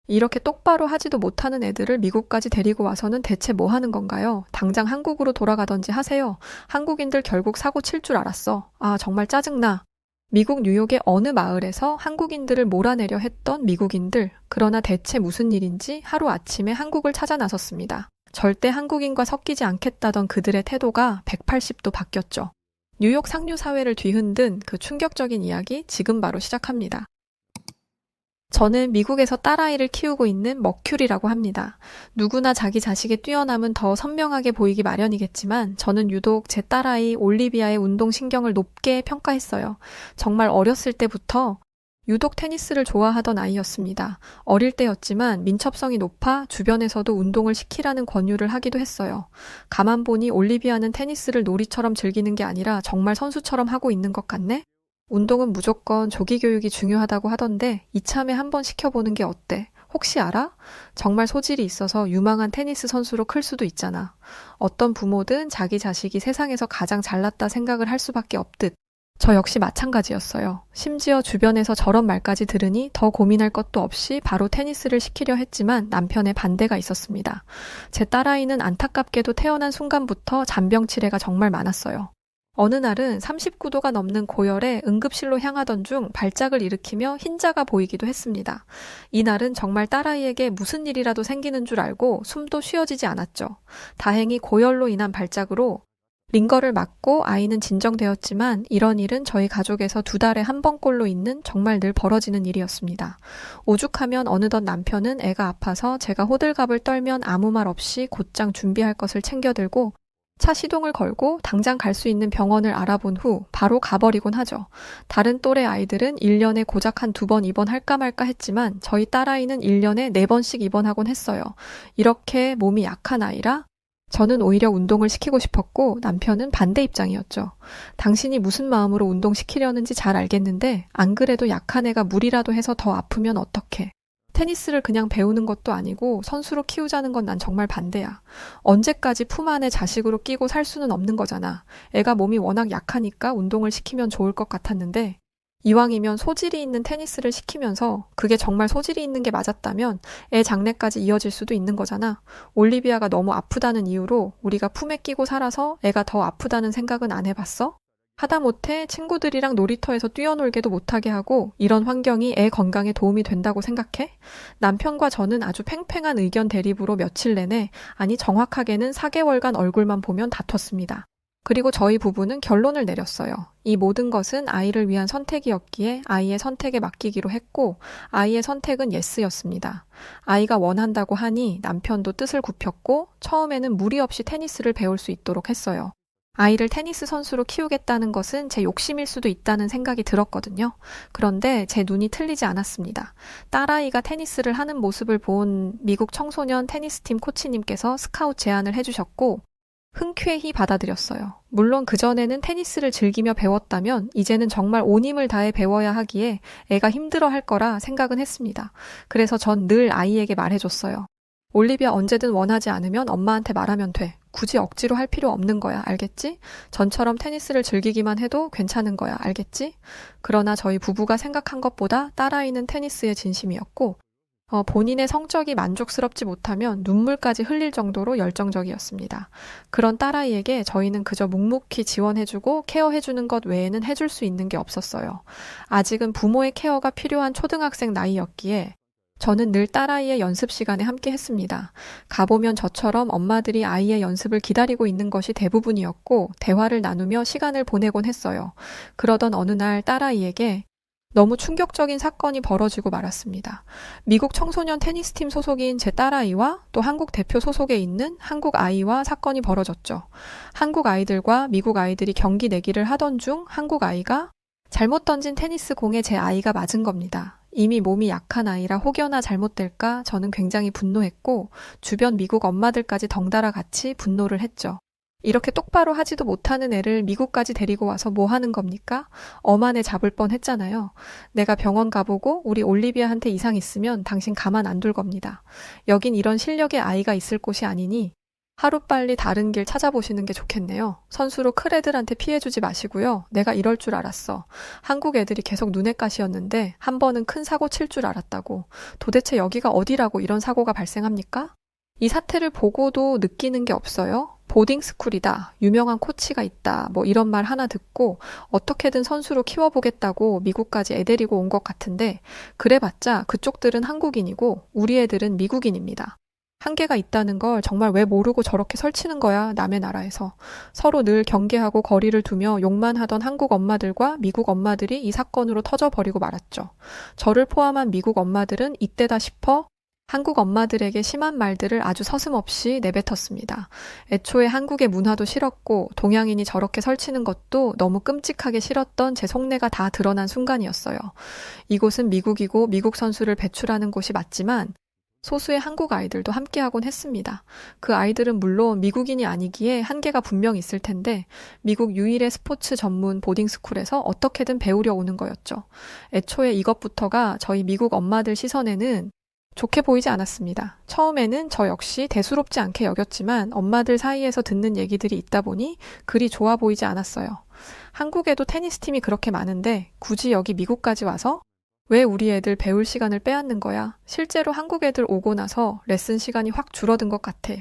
이렇게 똑바로 하지도 못하는 애들을 미국까지 데리고 와서는 대체 뭐 하는 건가요? 당장 한국으로 돌아가던지 하세요. 한국인들 결국 사고 칠 줄 알았어. 아, 정말 짜증나. 미국 뉴욕의 어느 마을에서 한국인들을 몰아내려 했던 미국인들. 그러나 대체 무슨 일인지 하루아침에 한국을 찾아 나섰습니다. 절대 한국인과 섞이지 않겠다던 그들의 태도가 180도 바뀌었죠. 뉴욕 상류 사회를 뒤흔든 그 충격적인 이야기 지금 바로 시작합니다. 저는 미국에서 딸아이를 키우고 있는 머큐리라고 합니다. 누구나 자기 자식의 뛰어남은 더 선명하게 보이기 마련이겠지만 저는 유독 제 딸아이 올리비아의 운동신경을 높게 평가했어요. 정말 어렸을 때부터 유독 테니스를 좋아하던 아이였습니다. 어릴 때였지만 민첩성이 높아 주변에서도 운동을 시키라는 권유를 하기도 했어요. 가만 보니 올리비아는 테니스를 놀이처럼 즐기는 게 아니라 정말 선수처럼 하고 있는 것 같네? 운동은 무조건 조기 교육이 중요하다고 하던데 이참에 한번 시켜보는 게 어때? 혹시 알아? 정말 소질이 있어서 유망한 테니스 선수로 클 수도 있잖아. 어떤 부모든 자기 자식이 세상에서 가장 잘났다 생각을 할 수밖에 없듯 저 역시 마찬가지였어요. 심지어 주변에서 저런 말까지 들으니 더 고민할 것도 없이 바로 테니스를 시키려 했지만 남편의 반대가 있었습니다. 제 딸아이는 안타깝게도 태어난 순간부터 잔병치레가 정말 많았어요. 어느 날은 39도가 넘는 고열에 응급실로 향하던 중 발작을 일으키며 흰자가 보이기도 했습니다. 이날은 정말 딸아이에게 무슨 일이라도 생기는 줄 알고 숨도 쉬어지지 않았죠. 다행히 고열로 인한 발작으로 링거를 맞고 아이는 진정되었지만 이런 일은 저희 가족에서 2달에 한 번꼴로 있는 정말 늘 벌어지는 일이었습니다. 오죽하면 어느덧 남편은 애가 아파서 제가 호들갑을 떨면 아무 말 없이 곧장 준비할 것을 챙겨들고 차 시동을 걸고 당장 갈 수 있는 병원을 알아본 후 바로 가버리곤 하죠. 다른 또래 아이들은 1년에 고작 한 2번 입원할까 말까 했지만 저희 딸아이는 1년에 4번씩 입원하곤 했어요. 이렇게 몸이 약한 아이라 저는 오히려 운동을 시키고 싶었고 남편은 반대 입장이었죠. 당신이 무슨 마음으로 운동시키려는지 잘 알겠는데 안 그래도 약한 애가 무리라도 해서 더 아프면 어떡해. 테니스를 그냥 배우는 것도 아니고 선수로 키우자는 건 난 정말 반대야. 언제까지 품 안에 자식으로 끼고 살 수는 없는 거잖아. 애가 몸이 워낙 약하니까 운동을 시키면 좋을 것 같았는데 이왕이면 소질이 있는 테니스를 시키면서 그게 정말 소질이 있는 게 맞았다면 애 장래까지 이어질 수도 있는 거잖아. 올리비아가 너무 아프다는 이유로 우리가 품에 끼고 살아서 애가 더 아프다는 생각은 안 해봤어? 하다못해 친구들이랑 놀이터에서 뛰어놀게도 못하게 하고 이런 환경이 애 건강에 도움이 된다고 생각해? 남편과 저는 아주 팽팽한 의견 대립으로 며칠 내내, 아니 정확하게는 4개월간 얼굴만 보면 다퉜습니다. 그리고 저희 부부는 결론을 내렸어요. 이 모든 것은 아이를 위한 선택이었기에 아이의 선택에 맡기기로 했고 아이의 선택은 예스였습니다. 아이가 원한다고 하니 남편도 뜻을 굽혔고 처음에는 무리 없이 테니스를 배울 수 있도록 했어요. 아이를 테니스 선수로 키우겠다는 것은 제 욕심일 수도 있다는 생각이 들었거든요. 그런데 제 눈이 틀리지 않았습니다. 딸아이가 테니스를 하는 모습을 본 미국 청소년 테니스팀 코치님께서 스카웃 제안을 해주셨고 흔쾌히 받아들였어요. 물론 그전에는 테니스를 즐기며 배웠다면 이제는 정말 온 힘을 다해 배워야 하기에 애가 힘들어할 거라 생각은 했습니다. 그래서 전 늘 아이에게 말해줬어요. 올리비아 언제든 원하지 않으면 엄마한테 말하면 돼. 굳이 억지로 할 필요 없는 거야. 알겠지? 전처럼 테니스를 즐기기만 해도 괜찮은 거야. 알겠지? 그러나 저희 부부가 생각한 것보다 딸아이는 테니스에 진심이었고 본인의 성적이 만족스럽지 못하면 눈물까지 흘릴 정도로 열정적이었습니다. 그런 딸아이에게 저희는 그저 묵묵히 지원해주고 케어해주는 것 외에는 해줄 수 있는 게 없었어요. 아직은 부모의 케어가 필요한 초등학생 나이였기에 저는 늘 딸아이의 연습 시간에 함께 했습니다. 가보면 저처럼 엄마들이 아이의 연습을 기다리고 있는 것이 대부분이었고 대화를 나누며 시간을 보내곤 했어요. 그러던 어느 날 딸아이에게 너무 충격적인 사건이 벌어지고 말았습니다. 미국 청소년 테니스팀 소속인 제 딸아이와 또 한국 대표 소속에 있는 한국 아이와 사건이 벌어졌죠. 한국 아이들과 미국 아이들이 경기 내기를 하던 중 한국 아이가 잘못 던진 테니스 공에 제 아이가 맞은 겁니다. 이미 몸이 약한 아이라 혹여나 잘못될까 저는 굉장히 분노했고 주변 미국 엄마들까지 덩달아 같이 분노를 했죠. 이렇게 똑바로 하지도 못하는 애를 미국까지 데리고 와서 뭐 하는 겁니까? 엄한 애 잡을 뻔 했잖아요. 내가 병원 가보고 우리 올리비아한테 이상 있으면 당신 가만 안 둘 겁니다. 여긴 이런 실력의 아이가 있을 곳이 아니니 하루빨리 다른 길 찾아보시는 게 좋겠네요. 선수로 클 애들한테 피해주지 마시고요. 내가 이럴 줄 알았어. 한국 애들이 계속 눈엣 가시였는데 한 번은 큰 사고 칠 줄 알았다고. 도대체 여기가 어디라고 이런 사고가 발생합니까? 이 사태를 보고도 느끼는 게 없어요? 보딩스쿨이다. 유명한 코치가 있다. 뭐 이런 말 하나 듣고 어떻게든 선수로 키워보겠다고 미국까지 애 데리고 온 것 같은데 그래봤자 그쪽들은 한국인이고 우리 애들은 미국인입니다. 한계가 있다는 걸 정말 왜 모르고 저렇게 설치는 거야, 남의 나라에서. 서로 늘 경계하고 거리를 두며 욕만 하던 한국 엄마들과 미국 엄마들이 이 사건으로 터져버리고 말았죠. 저를 포함한 미국 엄마들은 이때다 싶어 한국 엄마들에게 심한 말들을 아주 서슴없이 내뱉었습니다. 애초에 한국의 문화도 싫었고 동양인이 저렇게 설치는 것도 너무 끔찍하게 싫었던 제 속내가 다 드러난 순간이었어요. 이곳은 미국이고 미국 선수를 배출하는 곳이 맞지만 소수의 한국 아이들도 함께하곤 했습니다. 그 아이들은 물론 미국인이 아니기에 한계가 분명 있을 텐데 미국 유일의 스포츠 전문 보딩스쿨에서 어떻게든 배우려 오는 거였죠. 애초에 이것부터가 저희 미국 엄마들 시선에는 좋게 보이지 않았습니다. 처음에는 저 역시 대수롭지 않게 여겼지만 엄마들 사이에서 듣는 얘기들이 있다 보니 그리 좋아 보이지 않았어요. 한국에도 테니스 팀이 그렇게 많은데 굳이 여기 미국까지 와서 왜 우리 애들 배울 시간을 빼앗는 거야? 실제로 한국 애들 오고 나서 레슨 시간이 확 줄어든 것 같아.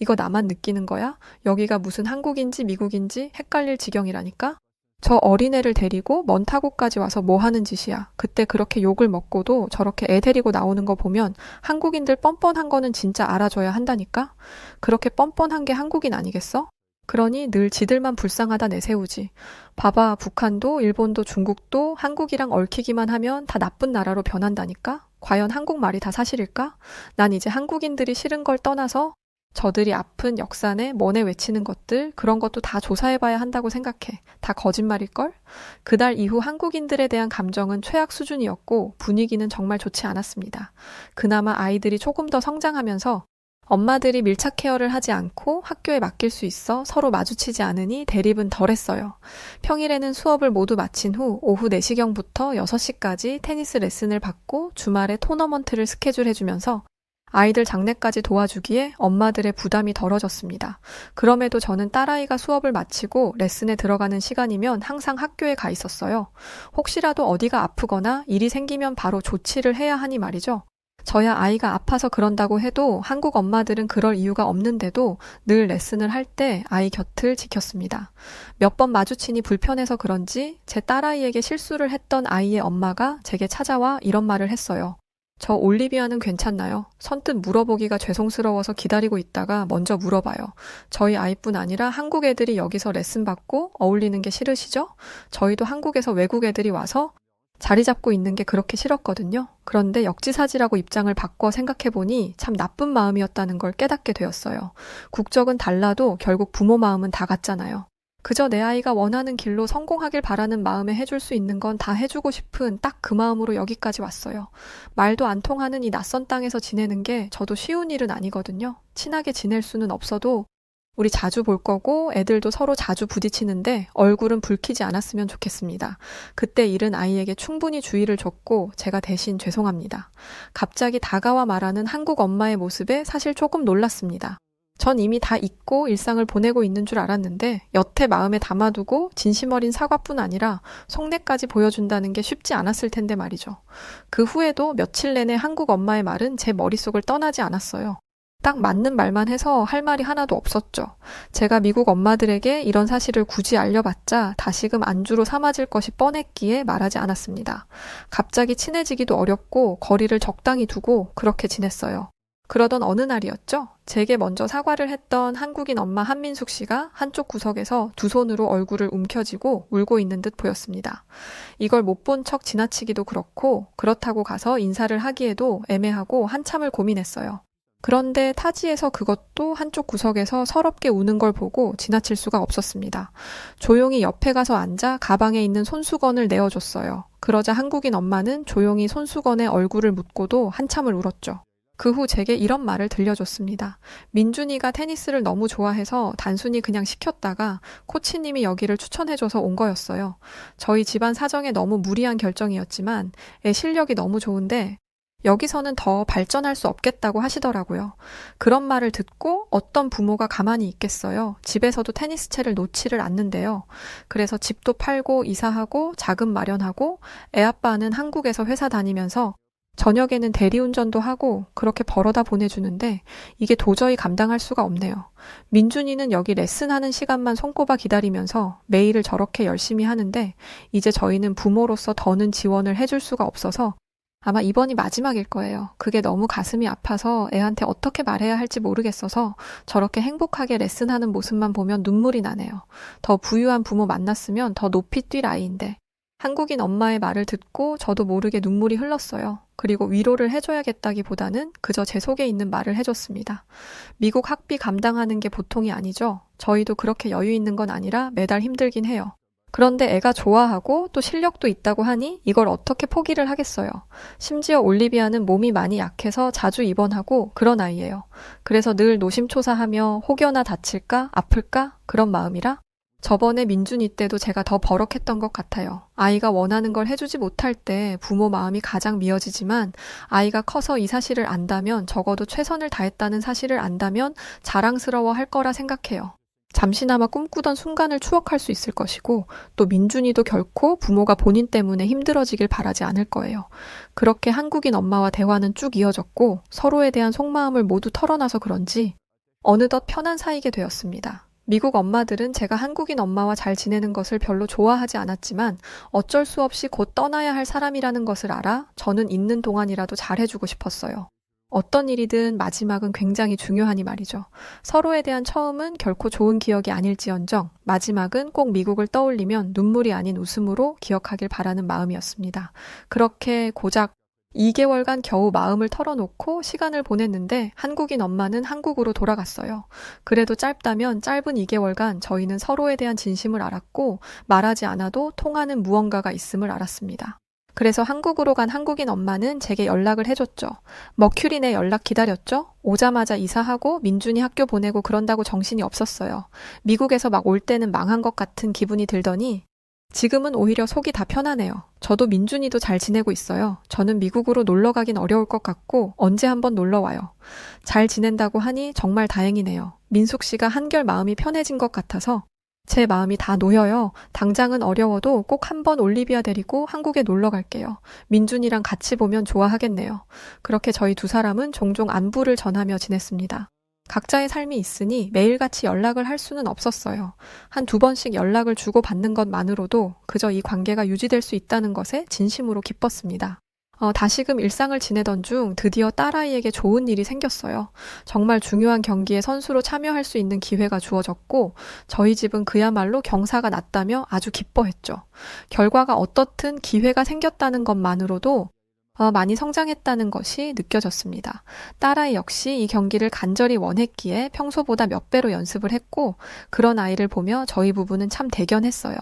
이거 나만 느끼는 거야? 여기가 무슨 한국인지 미국인지 헷갈릴 지경이라니까? 저 어린애를 데리고 먼 타국까지 와서 뭐 하는 짓이야. 그때 그렇게 욕을 먹고도 저렇게 애 데리고 나오는 거 보면 한국인들 뻔뻔한 거는 진짜 알아줘야 한다니까? 그렇게 뻔뻔한 게 한국인 아니겠어? 그러니 늘 지들만 불쌍하다 내세우지. 봐봐, 북한도 일본도 중국도 한국이랑 얽히기만 하면 다 나쁜 나라로 변한다니까? 과연 한국말이 다 사실일까? 난 이제 한국인들이 싫은 걸 떠나서 저들이 아픈 역사내 뭐네 외치는 것들 그런 것도 다 조사해봐야 한다고 생각해. 다 거짓말일걸? 그달 이후 한국인들에 대한 감정은 최악 수준이었고 분위기는 정말 좋지 않았습니다. 그나마 아이들이 조금 더 성장하면서 엄마들이 밀착 케어를 하지 않고 학교에 맡길 수 있어 서로 마주치지 않으니 대립은 덜했어요. 평일에는 수업을 모두 마친 후 오후 4시경부터 6시까지 테니스 레슨을 받고 주말에 토너먼트를 스케줄해주면서 아이들 장례까지 도와주기에 엄마들의 부담이 덜어졌습니다. 그럼에도 저는 딸아이가 수업을 마치고 레슨에 들어가는 시간이면 항상 학교에 가 있었어요. 혹시라도 어디가 아프거나 일이 생기면 바로 조치를 해야 하니 말이죠. 저야 아이가 아파서 그런다고 해도 한국 엄마들은 그럴 이유가 없는데도 늘 레슨을 할 때 아이 곁을 지켰습니다. 몇 번 마주치니 불편해서 그런지 제 딸아이에게 실수를 했던 아이의 엄마가 제게 찾아와 이런 말을 했어요. 저 올리비아는 괜찮나요? 선뜻 물어보기가 죄송스러워서 기다리고 있다가 먼저 물어봐요. 저희 아이뿐 아니라 한국 애들이 여기서 레슨 받고 어울리는 게 싫으시죠? 저희도 한국에서 외국 애들이 와서 자리 잡고 있는 게 그렇게 싫었거든요. 그런데 역지사지라고 입장을 바꿔 생각해보니 참 나쁜 마음이었다는 걸 깨닫게 되었어요. 국적은 달라도 결국 부모 마음은 다 같잖아요. 그저 내 아이가 원하는 길로 성공하길 바라는 마음에 해줄 수 있는 건 다 해주고 싶은 딱 그 마음으로 여기까지 왔어요. 말도 안 통하는 이 낯선 땅에서 지내는 게 저도 쉬운 일은 아니거든요. 친하게 지낼 수는 없어도 우리 자주 볼 거고 애들도 서로 자주 부딪히는데 얼굴은 붉히지 않았으면 좋겠습니다. 그때 잃은 아이에게 충분히 주의를 줬고 제가 대신 죄송합니다. 갑자기 다가와 말하는 한국 엄마의 모습에 사실 조금 놀랐습니다. 전 이미 다 잊고 일상을 보내고 있는 줄 알았는데 여태 마음에 담아두고 진심 어린 사과뿐 아니라 속내까지 보여준다는 게 쉽지 않았을 텐데 말이죠. 그 후에도 며칠 내내 한국 엄마의 말은 제 머릿속을 떠나지 않았어요. 딱 맞는 말만 해서 할 말이 하나도 없었죠. 제가 미국 엄마들에게 이런 사실을 굳이 알려봤자 다시금 안주로 삼아질 것이 뻔했기에 말하지 않았습니다. 갑자기 친해지기도 어렵고 거리를 적당히 두고 그렇게 지냈어요. 그러던 어느 날이었죠. 제게 먼저 사과를 했던 한국인 엄마 한민숙 씨가 한쪽 구석에서 두 손으로 얼굴을 움켜쥐고 울고 있는 듯 보였습니다. 이걸 못 본 척 지나치기도 그렇고 그렇다고 가서 인사를 하기에도 애매하고 한참을 고민했어요. 그런데 타지에서 그것도 한쪽 구석에서 서럽게 우는 걸 보고 지나칠 수가 없었습니다. 조용히 옆에 가서 앉아 가방에 있는 손수건을 내어줬어요. 그러자 한국인 엄마는 조용히 손수건에 얼굴을 묻고도 한참을 울었죠. 그 후 제게 이런 말을 들려줬습니다. 민준이가 테니스를 너무 좋아해서 단순히 그냥 시켰다가 코치님이 여기를 추천해줘서 온 거였어요. 저희 집안 사정에 너무 무리한 결정이었지만 애 실력이 너무 좋은데 여기서는 더 발전할 수 없겠다고 하시더라고요. 그런 말을 듣고 어떤 부모가 가만히 있겠어요. 집에서도 테니스채를 놓지를 않는데요. 그래서 집도 팔고 이사하고 자금 마련하고 애 아빠는 한국에서 회사 다니면서 저녁에는 대리운전도 하고 그렇게 벌어다 보내주는데 이게 도저히 감당할 수가 없네요. 민준이는 여기 레슨하는 시간만 손꼽아 기다리면서 매일을 저렇게 열심히 하는데 이제 저희는 부모로서 더는 지원을 해줄 수가 없어서 아마 이번이 마지막일 거예요. 그게 너무 가슴이 아파서 애한테 어떻게 말해야 할지 모르겠어서 저렇게 행복하게 레슨하는 모습만 보면 눈물이 나네요. 더 부유한 부모 만났으면 더 높이 뛸 아이인데 한국인 엄마의 말을 듣고 저도 모르게 눈물이 흘렀어요. 그리고 위로를 해줘야겠다기보다는 그저 제 속에 있는 말을 해줬습니다. 미국 학비 감당하는 게 보통이 아니죠. 저희도 그렇게 여유 있는 건 아니라 매달 힘들긴 해요. 그런데 애가 좋아하고 또 실력도 있다고 하니 이걸 어떻게 포기를 하겠어요. 심지어 올리비아는 몸이 많이 약해서 자주 입원하고 그런 아이예요. 그래서 늘 노심초사하며 혹여나 다칠까 아플까 그런 마음이라 저번에 민준이 때도 제가 더 버럭했던 것 같아요. 아이가 원하는 걸 해주지 못할 때 부모 마음이 가장 미어지지만 아이가 커서 이 사실을 안다면 적어도 최선을 다했다는 사실을 안다면 자랑스러워 할 거라 생각해요. 잠시나마 꿈꾸던 순간을 추억할 수 있을 것이고 또 민준이도 결코 부모가 본인 때문에 힘들어지길 바라지 않을 거예요. 그렇게 한국인 엄마와 대화는 쭉 이어졌고 서로에 대한 속마음을 모두 털어놔서 그런지 어느덧 편한 사이게 되었습니다. 미국 엄마들은 제가 한국인 엄마와 잘 지내는 것을 별로 좋아하지 않았지만 어쩔 수 없이 곧 떠나야 할 사람이라는 것을 알아 저는 있는 동안이라도 잘해주고 싶었어요. 어떤 일이든 마지막은 굉장히 중요하니 말이죠. 서로에 대한 처음은 결코 좋은 기억이 아닐지언정 마지막은 꼭 미국을 떠올리면 눈물이 아닌 웃음으로 기억하길 바라는 마음이었습니다. 그렇게 고작 2개월간 겨우 마음을 털어놓고 시간을 보냈는데 한국인 엄마는 한국으로 돌아갔어요. 그래도 짧다면 짧은 2개월간 저희는 서로에 대한 진심을 알았고 말하지 않아도 통하는 무언가가 있음을 알았습니다. 그래서 한국으로 간 한국인 엄마는 제게 연락을 해줬죠. 머큐리네 연락 기다렸죠? 오자마자 이사하고 민준이 학교 보내고 그런다고 정신이 없었어요. 미국에서 막 올 때는 망한 것 같은 기분이 들더니 지금은 오히려 속이 다 편하네요. 저도 민준이도 잘 지내고 있어요. 저는 미국으로 놀러 가긴 어려울 것 같고 언제 한번 놀러 와요. 잘 지낸다고 하니 정말 다행이네요. 민숙 씨가 한결 마음이 편해진 것 같아서 제 마음이 다 놓여요. 당장은 어려워도 꼭 한번 올리비아 데리고 한국에 놀러 갈게요. 민준이랑 같이 보면 좋아하겠네요. 그렇게 저희 두 사람은 종종 안부를 전하며 지냈습니다. 각자의 삶이 있으니 매일같이 연락을 할 수는 없었어요. 한 2번씩 연락을 주고받는 것만으로도 그저 이 관계가 유지될 수 있다는 것에 진심으로 기뻤습니다. 다시금 일상을 지내던 중 드디어 딸아이에게 좋은 일이 생겼어요. 정말 중요한 경기에 선수로 참여할 수 있는 기회가 주어졌고 저희 집은 그야말로 경사가 났다며 아주 기뻐했죠. 결과가 어떻든 기회가 생겼다는 것만으로도 많이 성장했다는 것이 느껴졌습니다. 딸아이 역시 이 경기를 간절히 원했기에 평소보다 몇 배로 연습을 했고 그런 아이를 보며 저희 부부는 참 대견했어요.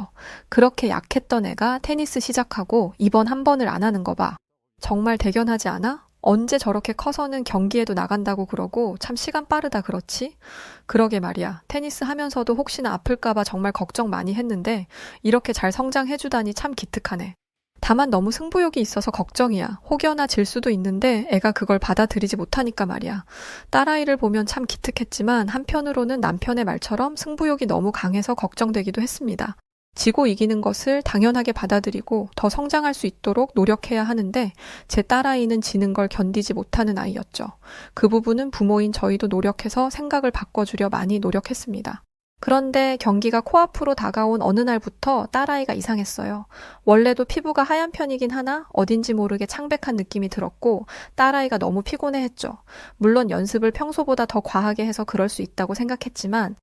그렇게 약했던 애가 테니스 시작하고 이번 한 번을 안 하는 거 봐. 정말 대견하지 않아? 언제 저렇게 커서는 경기에도 나간다고 그러고 참 시간 빠르다 그렇지? 그러게 말이야. 테니스 하면서도 혹시나 아플까봐 정말 걱정 많이 했는데 이렇게 잘 성장해주다니 참 기특하네. 다만 너무 승부욕이 있어서 걱정이야. 혹여나 질 수도 있는데 애가 그걸 받아들이지 못하니까 말이야. 딸아이를 보면 참 기특했지만 한편으로는 남편의 말처럼 승부욕이 너무 강해서 걱정되기도 했습니다. 지고 이기는 것을 당연하게 받아들이고 더 성장할 수 있도록 노력해야 하는데 제 딸아이는 지는 걸 견디지 못하는 아이였죠. 그 부분은 부모인 저희도 노력해서 생각을 바꿔주려 많이 노력했습니다. 그런데 경기가 코앞으로 다가온 어느 날부터 딸아이가 이상했어요. 원래도 피부가 하얀 편이긴 하나 어딘지 모르게 창백한 느낌이 들었고 딸아이가 너무 피곤해했죠. 물론 연습을 평소보다 더 과하게 해서 그럴 수 있다고 생각했지만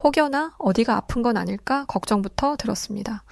혹여나 어디가 아픈 건 아닐까 걱정부터 들었습니다.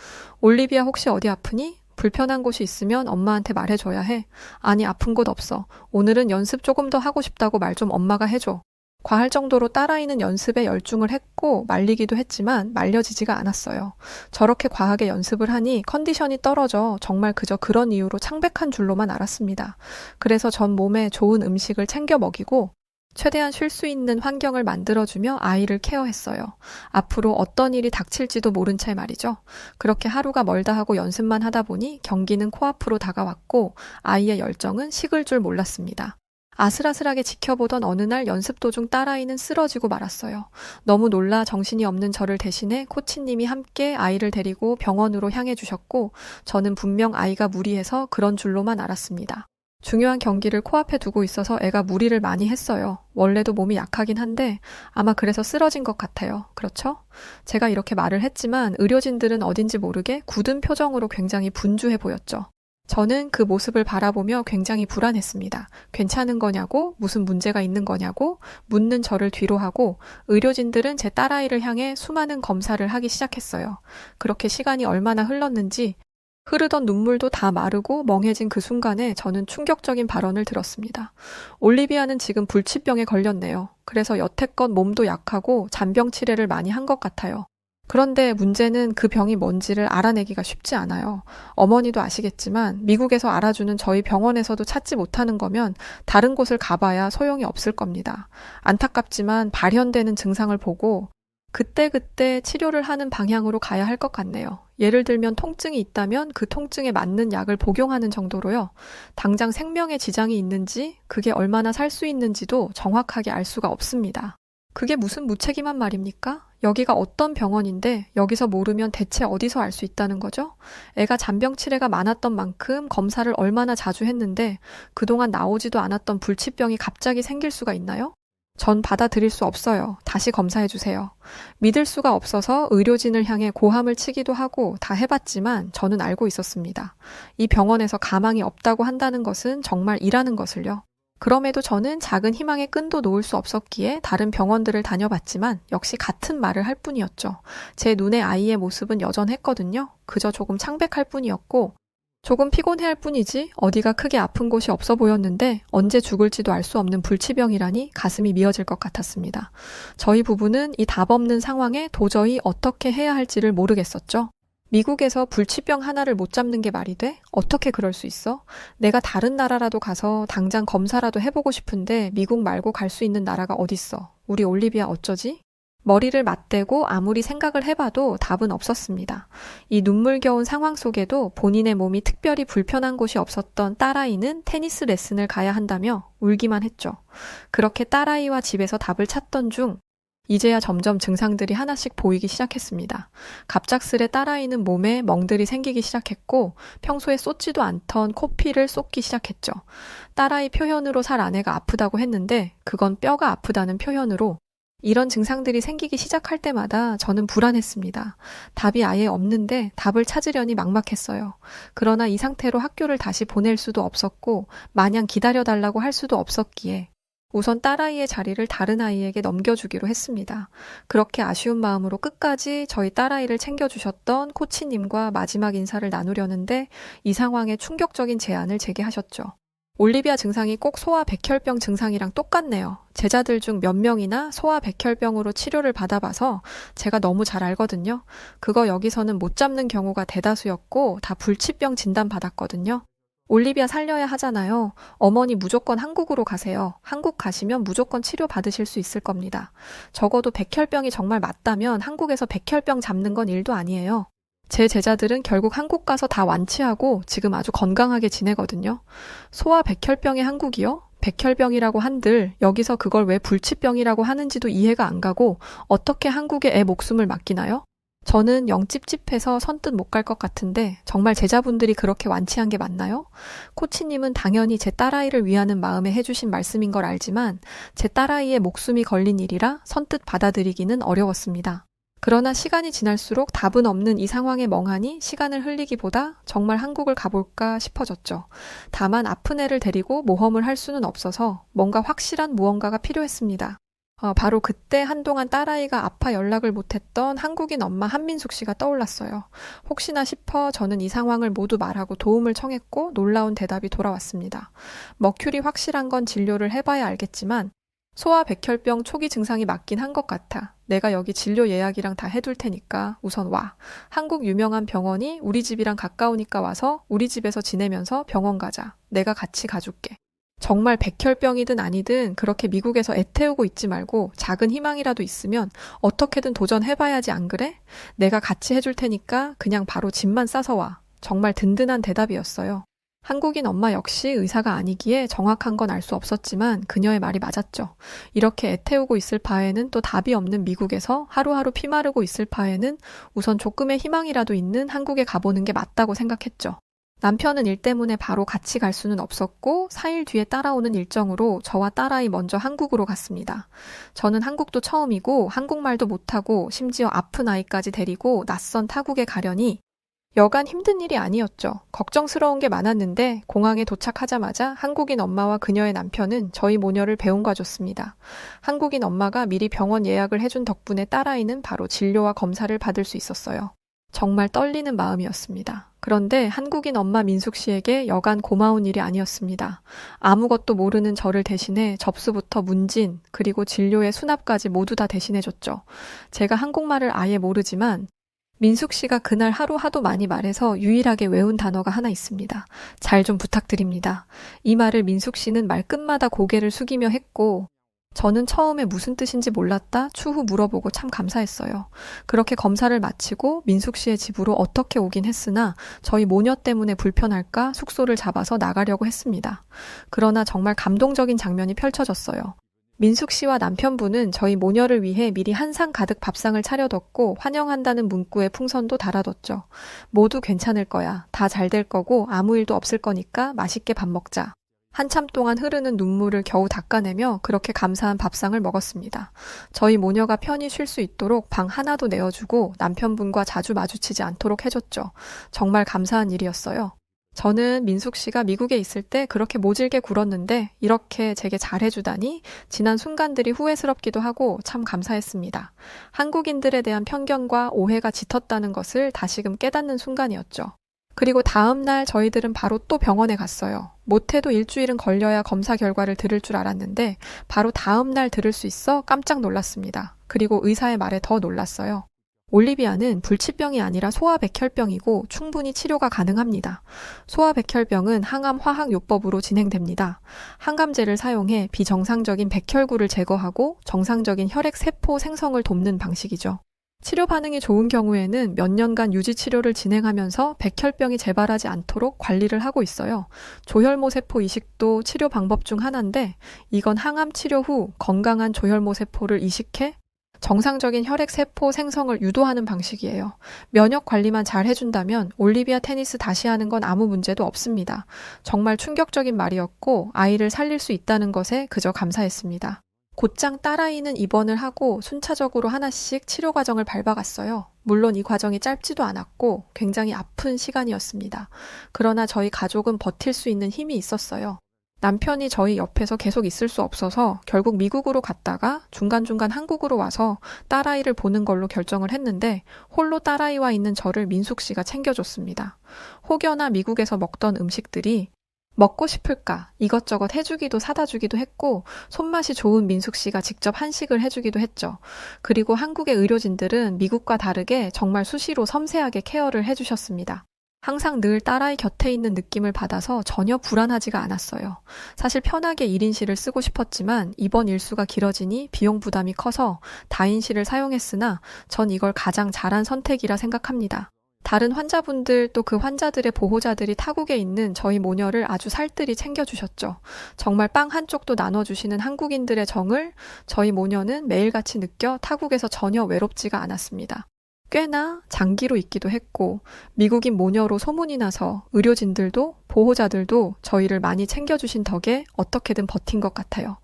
올리비아 혹시 어디 아프니? 불편한 곳이 있으면 엄마한테 말해줘야 해. 아니 아픈 곳 없어. 오늘은 연습 조금 더 하고 싶다고 말 좀 엄마가 해줘. 과할 정도로 딸아이는 연습에 열중을 했고 말리기도 했지만 말려지지가 않았어요. 저렇게 과하게 연습을 하니 컨디션이 떨어져 정말 그저 그런 이유로 창백한 줄로만 알았습니다. 그래서 전 몸에 좋은 음식을 챙겨 먹이고 최대한 쉴 수 있는 환경을 만들어주며 아이를 케어했어요. 앞으로 어떤 일이 닥칠지도 모른 채 말이죠. 그렇게 하루가 멀다 하고 연습만 하다 보니 경기는 코앞으로 다가왔고 아이의 열정은 식을 줄 몰랐습니다. 아슬아슬하게 지켜보던 어느 날 연습 도중 딸아이는 쓰러지고 말았어요. 너무 놀라 정신이 없는 저를 대신해 코치님이 함께 아이를 데리고 병원으로 향해 주셨고 저는 분명 아이가 무리해서 그런 줄로만 알았습니다. 중요한 경기를 코앞에 두고 있어서 애가 무리를 많이 했어요. 원래도 몸이 약하긴 한데 아마 그래서 쓰러진 것 같아요. 그렇죠? 제가 이렇게 말을 했지만 의료진들은 어딘지 모르게 굳은 표정으로 굉장히 분주해 보였죠. 저는 그 모습을 바라보며 굉장히 불안했습니다. 괜찮은 거냐고, 무슨 문제가 있는 거냐고 묻는 저를 뒤로 하고 의료진들은 제 딸아이를 향해 수많은 검사를 하기 시작했어요. 그렇게 시간이 얼마나 흘렀는지 흐르던 눈물도 다 마르고 멍해진 그 순간에 저는 충격적인 발언을 들었습니다. 올리비아는 지금 불치병에 걸렸네요. 그래서 여태껏 몸도 약하고 잔병 치레를 많이 한 것 같아요. 그런데 문제는 그 병이 뭔지를 알아내기가 쉽지 않아요. 어머니도 아시겠지만 미국에서 알아주는 저희 병원에서도 찾지 못하는 거면 다른 곳을 가봐야 소용이 없을 겁니다. 안타깝지만 발현되는 증상을 보고 그때그때 치료를 하는 방향으로 가야 할 것 같네요. 예를 들면 통증이 있다면 그 통증에 맞는 약을 복용하는 정도로요. 당장 생명에 지장이 있는지 그게 얼마나 살 수 있는지도 정확하게 알 수가 없습니다. 그게 무슨 무책임한 말입니까? 여기가 어떤 병원인데 여기서 모르면 대체 어디서 알 수 있다는 거죠? 애가 잔병 치레가 많았던 만큼 검사를 얼마나 자주 했는데 그동안 나오지도 않았던 불치병이 갑자기 생길 수가 있나요? 전 받아들일 수 없어요. 다시 검사해주세요. 믿을 수가 없어서 의료진을 향해 고함을 치기도 하고 다 해봤지만 저는 알고 있었습니다. 이 병원에서 가망이 없다고 한다는 것은 정말 이라는 것을요. 그럼에도 저는 작은 희망의 끈도 놓을 수 없었기에 다른 병원들을 다녀봤지만 역시 같은 말을 할 뿐이었죠. 제 눈에 아이의 모습은 여전했거든요. 그저 조금 창백할 뿐이었고 조금 피곤해할 뿐이지 어디가 크게 아픈 곳이 없어 보였는데 언제 죽을지도 알 수 없는 불치병이라니 가슴이 미어질 것 같았습니다. 저희 부부는 이 답 없는 상황에 도저히 어떻게 해야 할지를 모르겠었죠. 미국에서 불치병 하나를 못 잡는 게 말이 돼? 어떻게 그럴 수 있어? 내가 다른 나라라도 가서 당장 검사라도 해보고 싶은데 미국 말고 갈 수 있는 나라가 어딨어? 우리 올리비아 어쩌지? 머리를 맞대고 아무리 생각을 해봐도 답은 없었습니다. 이 눈물겨운 상황 속에도 본인의 몸이 특별히 불편한 곳이 없었던 딸아이는 테니스 레슨을 가야 한다며 울기만 했죠. 그렇게 딸아이와 집에서 답을 찾던 중 이제야 점점 증상들이 하나씩 보이기 시작했습니다. 갑작스레 딸아이는 몸에 멍들이 생기기 시작했고 평소에 쏟지도 않던 코피를 쏟기 시작했죠. 딸아이 표현으로 살 아내가 아프다고 했는데 그건 뼈가 아프다는 표현으로 이런 증상들이 생기기 시작할 때마다 저는 불안했습니다. 답이 아예 없는데 답을 찾으려니 막막했어요. 그러나 이 상태로 학교를 다시 보낼 수도 없었고 마냥 기다려달라고 할 수도 없었기에 우선 딸아이의 자리를 다른 아이에게 넘겨주기로 했습니다. 그렇게 아쉬운 마음으로 끝까지 저희 딸아이를 챙겨주셨던 코치님과 마지막 인사를 나누려는데 이 상황에 충격적인 제안을 제게 하셨죠. 올리비아 증상이 꼭 소아백혈병 증상이랑 똑같네요. 제자들 중 몇 명이나 소아백혈병으로 치료를 받아봐서 제가 너무 잘 알거든요. 그거 여기서는 못 잡는 경우가 대다수였고 다 불치병 진단 받았거든요. 올리비아 살려야 하잖아요. 어머니 무조건 한국으로 가세요. 한국 가시면 무조건 치료 받으실 수 있을 겁니다. 적어도 백혈병이 정말 맞다면 한국에서 백혈병 잡는 건 일도 아니에요. 제 제자들은 결국 한국 가서 다 완치하고 지금 아주 건강하게 지내거든요. 소아백혈병의 한국이요? 백혈병이라고 한들 여기서 그걸 왜 불치병이라고 하는지도 이해가 안 가고 어떻게 한국에 애 목숨을 맡기나요? 저는 영 찝찝해서 선뜻 못 갈 것 같은데 정말 제자분들이 그렇게 완치한 게 맞나요? 코치님은 당연히 제 딸아이를 위하는 마음에 해주신 말씀인 걸 알지만 제 딸아이의 목숨이 걸린 일이라 선뜻 받아들이기는 어려웠습니다. 그러나 시간이 지날수록 답은 없는 이 상황에 멍하니 시간을 흘리기보다 정말 한국을 가볼까 싶어졌죠. 다만 아픈 애를 데리고 모험을 할 수는 없어서 뭔가 확실한 무언가가 필요했습니다. 바로 그때 한동안 딸아이가 아파 연락을 못했던 한국인 엄마 한민숙 씨가 떠올랐어요. 혹시나 싶어 저는 이 상황을 모두 말하고 도움을 청했고 놀라운 대답이 돌아왔습니다. 머큐리 확실한 건 진료를 해봐야 알겠지만 소아백혈병 초기 증상이 맞긴 한 것 같아. 내가 여기 진료 예약이랑 다 해둘 테니까 우선 와. 한국 유명한 병원이 우리 집이랑 가까우니까 와서 우리 집에서 지내면서 병원 가자. 내가 같이 가줄게. 정말 백혈병이든 아니든 그렇게 미국에서 애태우고 있지 말고 작은 희망이라도 있으면 어떻게든 도전해봐야지 안 그래? 내가 같이 해줄 테니까 그냥 바로 짐만 싸서 와. 정말 든든한 대답이었어요. 한국인 엄마 역시 의사가 아니기에 정확한 건 알 수 없었지만 그녀의 말이 맞았죠. 이렇게 애태우고 있을 바에는 또 답이 없는 미국에서 하루하루 피마르고 있을 바에는 우선 조금의 희망이라도 있는 한국에 가보는 게 맞다고 생각했죠. 남편은 일 때문에 바로 같이 갈 수는 없었고 4일 뒤에 따라오는 일정으로 저와 딸아이 먼저 한국으로 갔습니다. 저는 한국도 처음이고 한국말도 못하고 심지어 아픈 아이까지 데리고 낯선 타국에 가려니 여간 힘든 일이 아니었죠. 걱정스러운 게 많았는데 공항에 도착하자마자 한국인 엄마와 그녀의 남편은 저희 모녀를 배웅과 줬습니다. 한국인 엄마가 미리 병원 예약을 해준 덕분에 딸아이는 바로 진료와 검사를 받을 수 있었어요. 정말 떨리는 마음이었습니다. 그런데 한국인 엄마 민숙 씨에게 여간 고마운 일이 아니었습니다. 아무것도 모르는 저를 대신해 접수부터 문진, 그리고 진료의 수납까지 모두 다 대신해줬죠. 제가 한국말을 아예 모르지만 민숙 씨가 그날 하루 하도 많이 말해서 유일하게 외운 단어가 하나 있습니다. 잘 좀 부탁드립니다. 이 말을 민숙 씨는 말끝마다 고개를 숙이며 했고 저는 처음에 무슨 뜻인지 몰랐다 추후 물어보고 참 감사했어요. 그렇게 검사를 마치고 민숙 씨의 집으로 어떻게 오긴 했으나 저희 모녀 때문에 불편할까 숙소를 잡아서 나가려고 했습니다. 그러나 정말 감동적인 장면이 펼쳐졌어요. 민숙 씨와 남편분은 저희 모녀를 위해 미리 한 상 가득 밥상을 차려뒀고 환영한다는 문구에 풍선도 달아뒀죠. 모두 괜찮을 거야. 다 잘 될 거고 아무 일도 없을 거니까 맛있게 밥 먹자. 한참 동안 흐르는 눈물을 겨우 닦아내며 그렇게 감사한 밥상을 먹었습니다. 저희 모녀가 편히 쉴 수 있도록 방 하나도 내어주고 남편분과 자주 마주치지 않도록 해줬죠. 정말 감사한 일이었어요. 저는 민숙 씨가 미국에 있을 때 그렇게 모질게 굴었는데 이렇게 제게 잘해주다니 지난 순간들이 후회스럽기도 하고 참 감사했습니다. 한국인들에 대한 편견과 오해가 짙었다는 것을 다시금 깨닫는 순간이었죠. 그리고 다음 날 저희들은 바로 또 병원에 갔어요. 못해도 일주일은 걸려야 검사 결과를 들을 줄 알았는데 바로 다음 날 들을 수 있어 깜짝 놀랐습니다. 그리고 의사의 말에 더 놀랐어요. 올리비아는 불치병이 아니라 소아백혈병이고 충분히 치료가 가능합니다. 소아백혈병은 항암 화학요법으로 진행됩니다. 항암제를 사용해 비정상적인 백혈구를 제거하고 정상적인 혈액세포 생성을 돕는 방식이죠. 치료 반응이 좋은 경우에는 몇 년간 유지 치료를 진행하면서 백혈병이 재발하지 않도록 관리를 하고 있어요. 조혈모 세포 이식도 치료 방법 중 하나인데 이건 항암 치료 후 건강한 조혈모 세포를 이식해 정상적인 혈액세포 생성을 유도하는 방식이에요. 면역 관리만 잘 해준다면 올리비아 테니스 다시 하는 건 아무 문제도 없습니다. 정말 충격적인 말이었고 아이를 살릴 수 있다는 것에 그저 감사했습니다. 곧장 딸아이는 입원을 하고 순차적으로 하나씩 치료 과정을 밟아갔어요. 물론 이 과정이 짧지도 않았고 굉장히 아픈 시간이었습니다. 그러나 저희 가족은 버틸 수 있는 힘이 있었어요. 남편이 저희 옆에서 계속 있을 수 없어서 결국 미국으로 갔다가 중간중간 한국으로 와서 딸아이를 보는 걸로 결정을 했는데 홀로 딸아이와 있는 저를 민숙 씨가 챙겨줬습니다. 혹여나 미국에서 먹던 음식들이 먹고 싶을까 이것저것 해주기도 사다 주기도 했고 손맛이 좋은 민숙 씨가 직접 한식을 해주기도 했죠. 그리고 한국의 의료진들은 미국과 다르게 정말 수시로 섬세하게 케어를 해주셨습니다. 항상 늘 딸아이 곁에 있는 느낌을 받아서 전혀 불안하지가 않았어요. 사실 편하게 1인실을 쓰고 싶었지만 입원 일수가 길어지니 비용 부담이 커서 다인실을 사용했으나 전 이걸 가장 잘한 선택이라 생각합니다. 다른 환자분들 또 그 환자들의 보호자들이 타국에 있는 저희 모녀를 아주 살뜰히 챙겨주셨죠. 정말 빵 한쪽도 나눠주시는 한국인들의 정을 저희 모녀는 매일같이 느껴 타국에서 전혀 외롭지가 않았습니다. 꽤나 장기로 있기도 했고 미국인 모녀로 소문이 나서 의료진들도 보호자들도 저희를 많이 챙겨주신 덕에 어떻게든 버틴 것 같아요.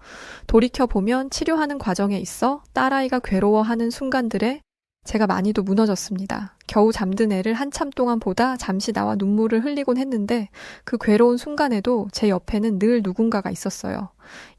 돌이켜보면 치료하는 과정에 있어 딸아이가 괴로워하는 순간들에 제가 많이도 무너졌습니다. 겨우 잠든 애를 한참 동안 보다 잠시 나와 눈물을 흘리곤 했는데 그 괴로운 순간에도 제 옆에는 늘 누군가가 있었어요.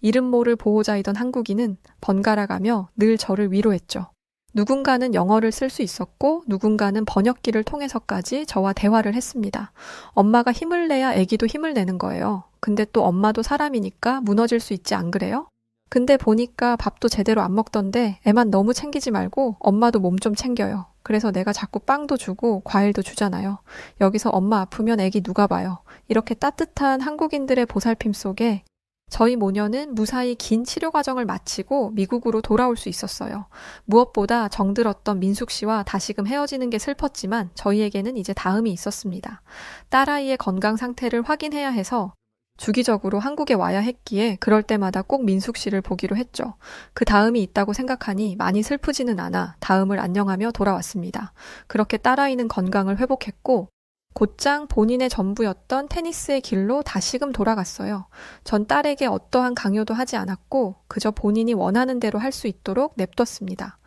이름 모를 보호자이던 한국인은 번갈아가며 늘 저를 위로했죠. 누군가는 영어를 쓸 수 있었고 누군가는 번역기를 통해서까지 저와 대화를 했습니다. 엄마가 힘을 내야 아기도 힘을 내는 거예요. 근데 또 엄마도 사람이니까 무너질 수 있지 안 그래요? 근데 보니까 밥도 제대로 안 먹던데 애만 너무 챙기지 말고 엄마도 몸 좀 챙겨요. 그래서 내가 자꾸 빵도 주고 과일도 주잖아요. 여기서 엄마 아프면 아기 누가 봐요. 이렇게 따뜻한 한국인들의 보살핌 속에 저희 모녀는 무사히 긴 치료 과정을 마치고 미국으로 돌아올 수 있었어요. 무엇보다 정들었던 민숙 씨와 다시금 헤어지는 게 슬펐지만 저희에게는 이제 다음이 있었습니다. 딸아이의 건강 상태를 확인해야 해서 주기적으로 한국에 와야 했기에 그럴 때마다 꼭 민숙 씨를 보기로 했죠. 그 다음이 있다고 생각하니 많이 슬프지는 않아 다음을 안녕하며 돌아왔습니다. 그렇게 딸아이는 건강을 회복했고 곧장 본인의 전부였던 테니스의 길로 다시금 돌아갔어요. 전 딸에게 어떠한 강요도 하지 않았고 그저 본인이 원하는 대로 할 수 있도록 냅뒀습니다.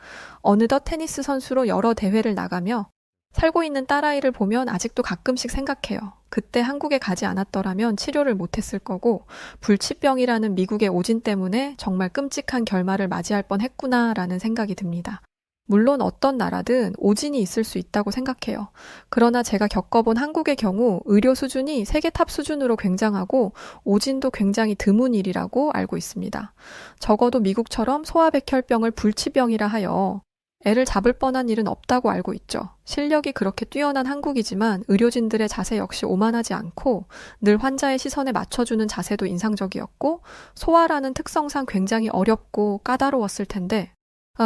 어느덧 테니스 선수로 여러 대회를 나가며 살고 있는 딸아이를 보면 아직도 가끔씩 생각해요. 그때 한국에 가지 않았더라면 치료를 못했을 거고 불치병이라는 미국의 오진 때문에 정말 끔찍한 결말을 맞이할 뻔했구나라는 생각이 듭니다. 물론 어떤 나라든 오진이 있을 수 있다고 생각해요. 그러나 제가 겪어본 한국의 경우 의료 수준이 세계 탑 수준으로 굉장하고 오진도 굉장히 드문 일이라고 알고 있습니다. 적어도 미국처럼 소아백혈병을 불치병이라 하여 애를 잡을 뻔한 일은 없다고 알고 있죠. 실력이 그렇게 뛰어난 한국이지만 의료진들의 자세 역시 오만하지 않고 늘 환자의 시선에 맞춰주는 자세도 인상적이었고 소아라는 특성상 굉장히 어렵고 까다로웠을 텐데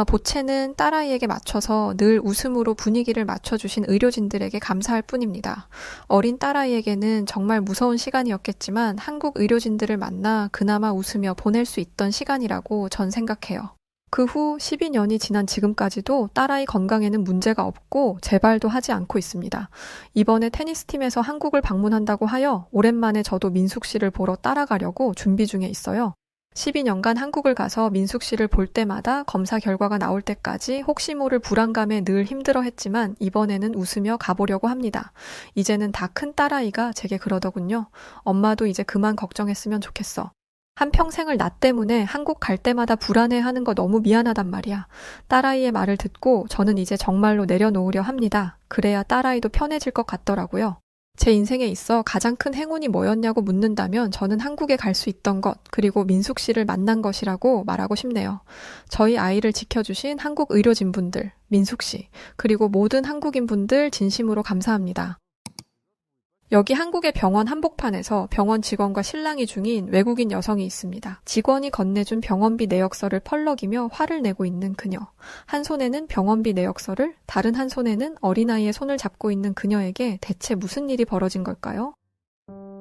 보채는 딸아이에게 맞춰서 늘 웃음으로 분위기를 맞춰주신 의료진들에게 감사할 뿐입니다. 어린 딸아이에게는 정말 무서운 시간이었겠지만 한국 의료진들을 만나 그나마 웃으며 보낼 수 있던 시간이라고 전 생각해요. 그 후 12년이 지난 지금까지도 딸아이 건강에는 문제가 없고 재발도 하지 않고 있습니다. 이번에 테니스팀에서 한국을 방문한다고 하여 오랜만에 저도 민숙 씨를 보러 따라가려고 준비 중에 있어요. 12년간 한국을 가서 민숙 씨를 볼 때마다 검사 결과가 나올 때까지 혹시 모를 불안감에 늘 힘들어했지만 이번에는 웃으며 가보려고 합니다. 이제는 다 큰 딸아이가 제게 그러더군요. 엄마도 이제 그만 걱정했으면 좋겠어. 한평생을 나 때문에 한국 갈 때마다 불안해하는 거 너무 미안하단 말이야. 딸아이의 말을 듣고 저는 이제 정말로 내려놓으려 합니다. 그래야 딸아이도 편해질 것 같더라고요. 제 인생에 있어 가장 큰 행운이 뭐였냐고 묻는다면 저는 한국에 갈 수 있던 것, 그리고 민숙 씨를 만난 것이라고 말하고 싶네요. 저희 아이를 지켜주신 한국 의료진분들, 민숙 씨, 그리고 모든 한국인분들 진심으로 감사합니다. 여기 한국의 병원 한복판에서 병원 직원과 실랑이 중인 외국인 여성이 있습니다. 직원이 건네준 병원비 내역서를 펄럭이며 화를 내고 있는 그녀. 한 손에는 병원비 내역서를, 다른 한 손에는 어린아이의 손을 잡고 있는 그녀에게 대체 무슨 일이 벌어진 걸까요?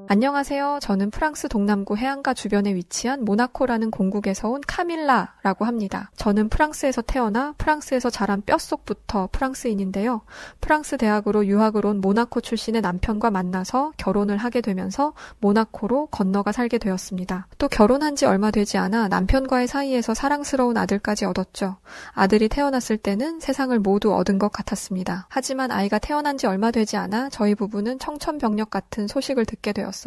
안녕하세요. 저는 프랑스 동남부 해안가 주변에 위치한 모나코라는 공국에서 온 카밀라라고 합니다. 저는 프랑스에서 태어나 프랑스에서 자란 뼛속부터 프랑스인인데요. 프랑스 대학으로 유학을 온 모나코 출신의 남편과 만나서 결혼을 하게 되면서 모나코로 건너가 살게 되었습니다. 또 결혼한 지 얼마 되지 않아 남편과의 사이에서 사랑스러운 아들까지 얻었죠. 아들이 태어났을 때는 세상을 모두 얻은 것 같았습니다. 하지만 아이가 태어난 지 얼마 되지 않아 저희 부부는 청천벽력 같은 소식을 듣게 되었어요.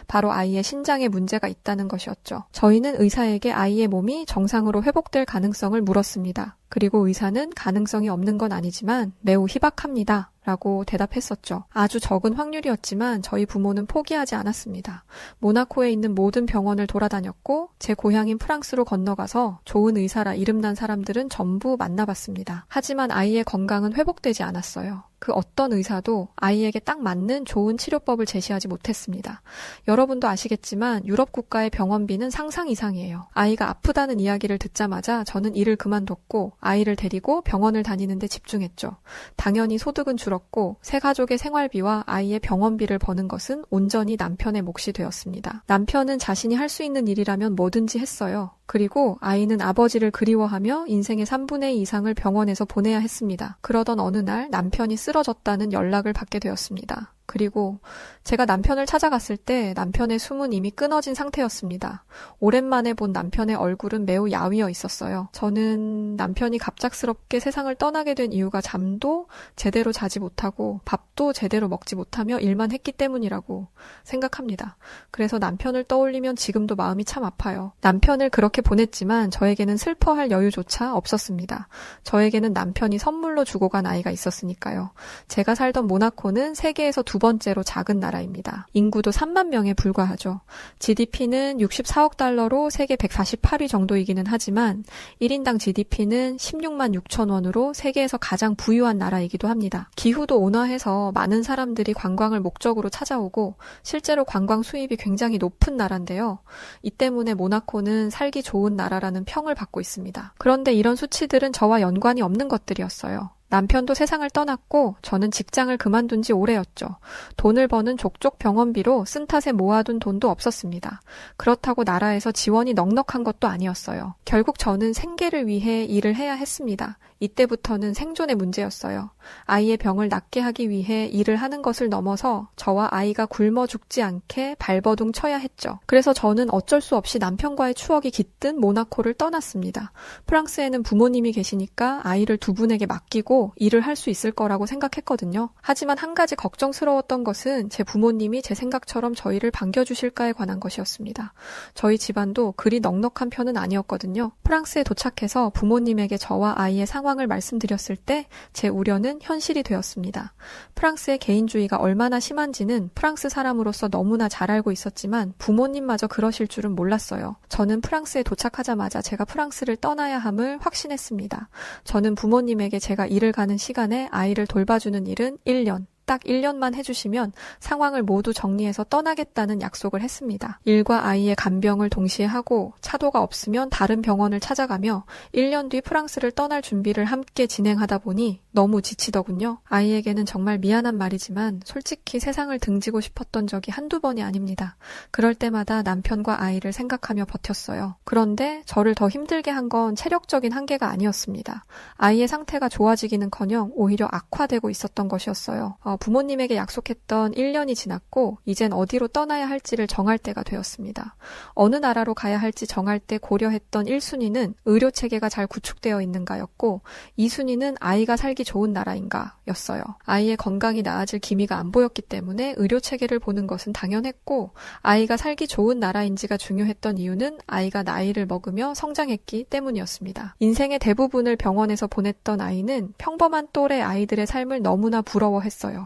바로 아이의 신장에 문제가 있다는 것이었죠. 저희는 의사에게 아이의 몸이 정상으로 회복될 가능성을 물었습니다. 그리고 의사는 가능성이 없는 건 아니지만 매우 희박합니다. 라고 대답했었죠. 아주 적은 확률이었지만 저희 부모는 포기하지 않았습니다. 모나코에 있는 모든 병원을 돌아다녔고 제 고향인 프랑스로 건너가서 좋은 의사라 이름난 사람들은 전부 만나봤습니다. 하지만 아이의 건강은 회복되지 않았어요. 그 어떤 의사도 아이에게 딱 맞는 좋은 치료법을 제시하지 못했습니다. 여러분도 아시겠지만 유럽 국가의 병원비는 상상 이상이에요. 아이가 아프다는 이야기를 듣자마자 저는 일을 그만뒀고 아이를 데리고 병원을 다니는 데 집중했죠. 당연히 소득은 줄었고 새 가족의 생활비와 아이의 병원비를 버는 것은 온전히 남편의 몫이 되었습니다. 남편은 자신이 할 수 있는 일이라면 뭐든지 했어요. 그리고 아이는 아버지를 그리워하며 인생의 3분의 2 이상을 병원에서 보내야 했습니다. 그러던 어느 날 남편이 쓰러졌다는 연락을 받게 되었습니다. 그리고 제가 남편을 찾아갔을 때 남편의 숨은 이미 끊어진 상태였습니다. 오랜만에 본 남편의 얼굴은 매우 야위어 있었어요. 저는 남편이 갑작스럽게 세상을 떠나게 된 이유가 잠도 제대로 자지 못하고 밥도 제대로 먹지 못하며 일만 했기 때문이라고 생각합니다. 그래서 남편을 떠올리면 지금도 마음이 참 아파요. 남편을 그렇게 보냈지만 저에게는 슬퍼할 여유조차 없었습니다. 저에게는 남편이 선물로 주고 간 아이가 있었으니까요. 제가 살던 모나코는 세계에서 두 번째로 작은 나라입니다. 인구도 3만 명에 불과하죠. GDP는 64억 달러로 세계 148위 정도이기는 하지만 1인당 GDP는 16만 6천 원으로 세계에서 가장 부유한 나라이기도 합니다. 기후도 온화해서 많은 사람들이 관광을 목적으로 찾아오고 실제로 관광 수입이 굉장히 높은 나라인데요. 이 때문에 모나코는 살기 좋은 나라라는 평을 받고 있습니다. 그런데 이런 수치들은 저와 연관이 없는 것들이었어요. 남편도 세상을 떠났고 저는 직장을 그만둔 지 오래였죠. 돈을 버는 족족 병원비로 쓴 탓에 모아둔 돈도 없었습니다. 그렇다고 나라에서 지원이 넉넉한 것도 아니었어요. 결국 저는 생계를 위해 일을 해야 했습니다. 이때부터는 생존의 문제였어요. 아이의 병을 낫게 하기 위해 일을 하는 것을 넘어서 저와 아이가 굶어 죽지 않게 발버둥 쳐야 했죠. 그래서 저는 어쩔 수 없이 남편과의 추억이 깃든 모나코를 떠났습니다. 프랑스에는 부모님이 계시니까 아이를 두 분에게 맡기고 일을 할 수 있을 거라고 생각했거든요. 하지만 한 가지 걱정스러웠던 것은 제 부모님이 제 생각처럼 저희를 반겨주실까에 관한 것이었습니다. 저희 집안도 그리 넉넉한 편은 아니었거든요. 프랑스에 도착해서 부모님에게 저와 아이의 상황을 말씀드렸을 때 제 우려는 현실이 되었습니다. 프랑스의 개인주의가 얼마나 심한지는 프랑스 사람으로서 너무나 잘 알고 있었지만 부모님마저 그러실 줄은 몰랐어요. 저는 프랑스에 도착하자마자 제가 프랑스를 떠나야 함을 확신했습니다. 저는 부모님에게 제가 일을 가는 시간에 아이를 돌봐주는 일은 1년, 딱 1년만 해주시면 상황을 모두 정리해서 떠나겠다는 약속을 했습니다. 일과 아이의 간병을 동시에 하고 차도가 없으면 다른 병원을 찾아가며 1년 뒤 프랑스를 떠날 준비를 함께 진행하다 보니 너무 지치더군요. 아이에게는 정말 미안한 말이지만 솔직히 세상을 등지고 싶었던 적이 한두 번이 아닙니다. 그럴 때마다 남편과 아이를 생각하며 버텼어요. 그런데 저를 더 힘들게 한 건 체력적인 한계가 아니었습니다. 아이의 상태가 좋아지기는커녕 오히려 악화되고 있었던 것이었어요. 부모님에게 약속했던 1년이 지났고 이젠 어디로 떠나야 할지를 정할 때가 되었습니다. 어느 나라로 가야 할지 정할 때 고려했던 1순위는 의료체계가 잘 구축되어 있는가였고 2순위는 아이가 살기 좋은 나라인가 였어요. 아이의 건강이 나아질 기미가 안 보였기 때문에 의료체계를 보는 것은 당연했고 아이가 살기 좋은 나라인지가 중요했던 이유는 아이가 나이를 먹으며 성장했기 때문이었습니다. 인생의 대부분을 병원에서 보냈던 아이는 평범한 또래 아이들의 삶을 너무나 부러워했어요.